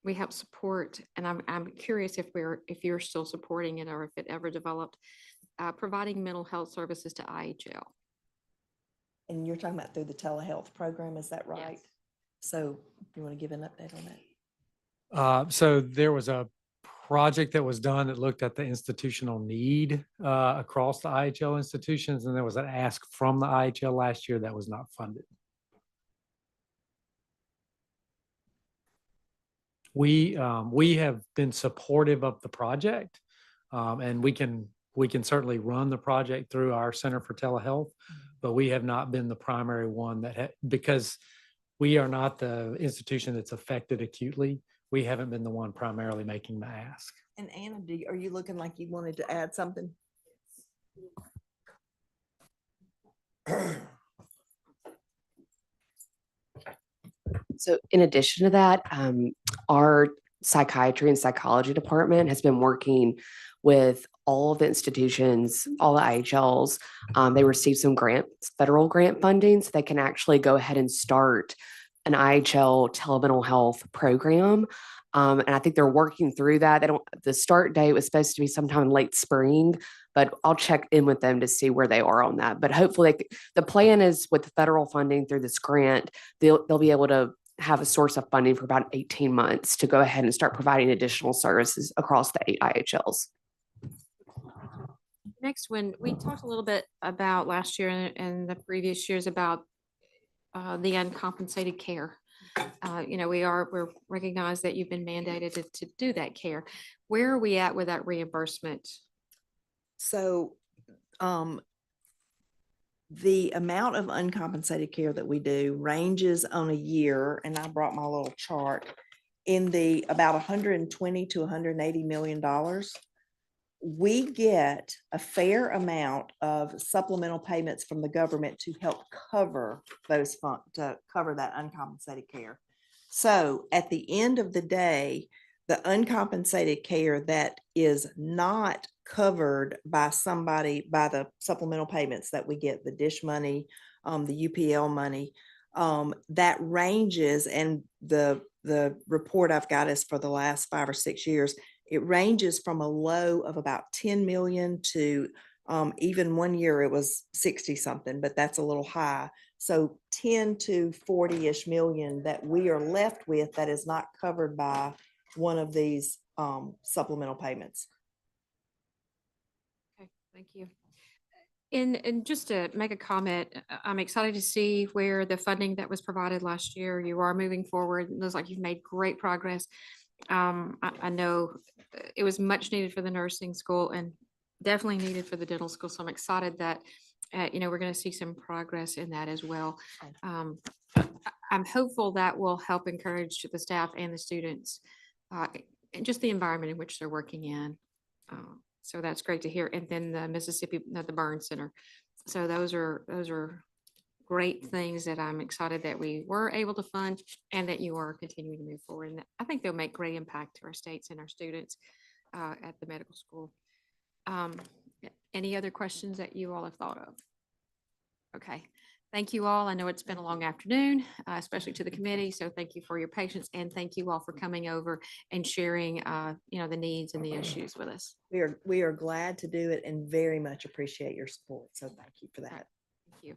we help support, and I'm curious if you're still supporting it or if it ever developed, providing mental health services to IHL. And you're talking about through the telehealth program, is that right? Yes. So you want to give an update on that? So there was a project that was done that looked at the institutional need across the IHL institutions, and there was an ask from the IHL last year that was not funded. We have been supportive of the project, and we can certainly run the project through our Center for Telehealth, but we have not been the primary one because we are not the institution that's affected acutely. We haven't been the one primarily making the ask. And Anna, are you looking like you wanted to add something? So in addition to that, our psychiatry and psychology department has been working with all of the institutions, all the IHLs. They received some federal grant funding, so they can actually go ahead and start an IHL telemental health program. And I think they're working through that. The start date was supposed to be sometime in late spring, but I'll check in with them to see where they are on that. But hopefully the plan is with the federal funding through this grant, they'll be able to have a source of funding for about 18 months to go ahead and start providing additional services across the 8 IHLs. Next one, we talked a little bit about last year and the previous years about the uncompensated care. We're recognized that you've been mandated to do that care. Where are we at with that reimbursement? So, the amount of uncompensated care that we do ranges on a year, and I brought my little chart, in the about 120 to 180 million dollars. We get a fair amount of supplemental payments from the government to help cover those funds, to cover that uncompensated care. So at the end of the day, the uncompensated care that is not covered by somebody, by the supplemental payments that we get, the dish money, the UPL money, that ranges, and the report I've got is for the last 5 or 6 years. It ranges from a low of about 10 million to even one year it was 60 something, but that's a little high. So 10 to 40-ish million that we are left with that is not covered by one of these supplemental payments. Okay, thank you. And just to make a comment, I'm excited to see where the funding that was provided last year, you are moving forward. It looks like you've made great progress. I know it was much needed for the nursing school and definitely needed for the dental school. So I'm excited that, we're going to see some progress in that as well. I'm hopeful that will help encourage the staff and the students and just the environment in which they're working in. So that's great to hear. And then the Mississippi, the Burn Center. So those are great things that I'm excited that we were able to fund and that you are continuing to move forward. And I think they'll make great impact to our states and our students at the medical school. Any other questions that you all have thought of? Okay. Thank you all. I know it's been a long afternoon, especially to the committee. So thank you for your patience and thank you all for coming over and sharing, the needs and the issues with us. We are glad to do it and very much appreciate your support. So thank you for that. Thank you.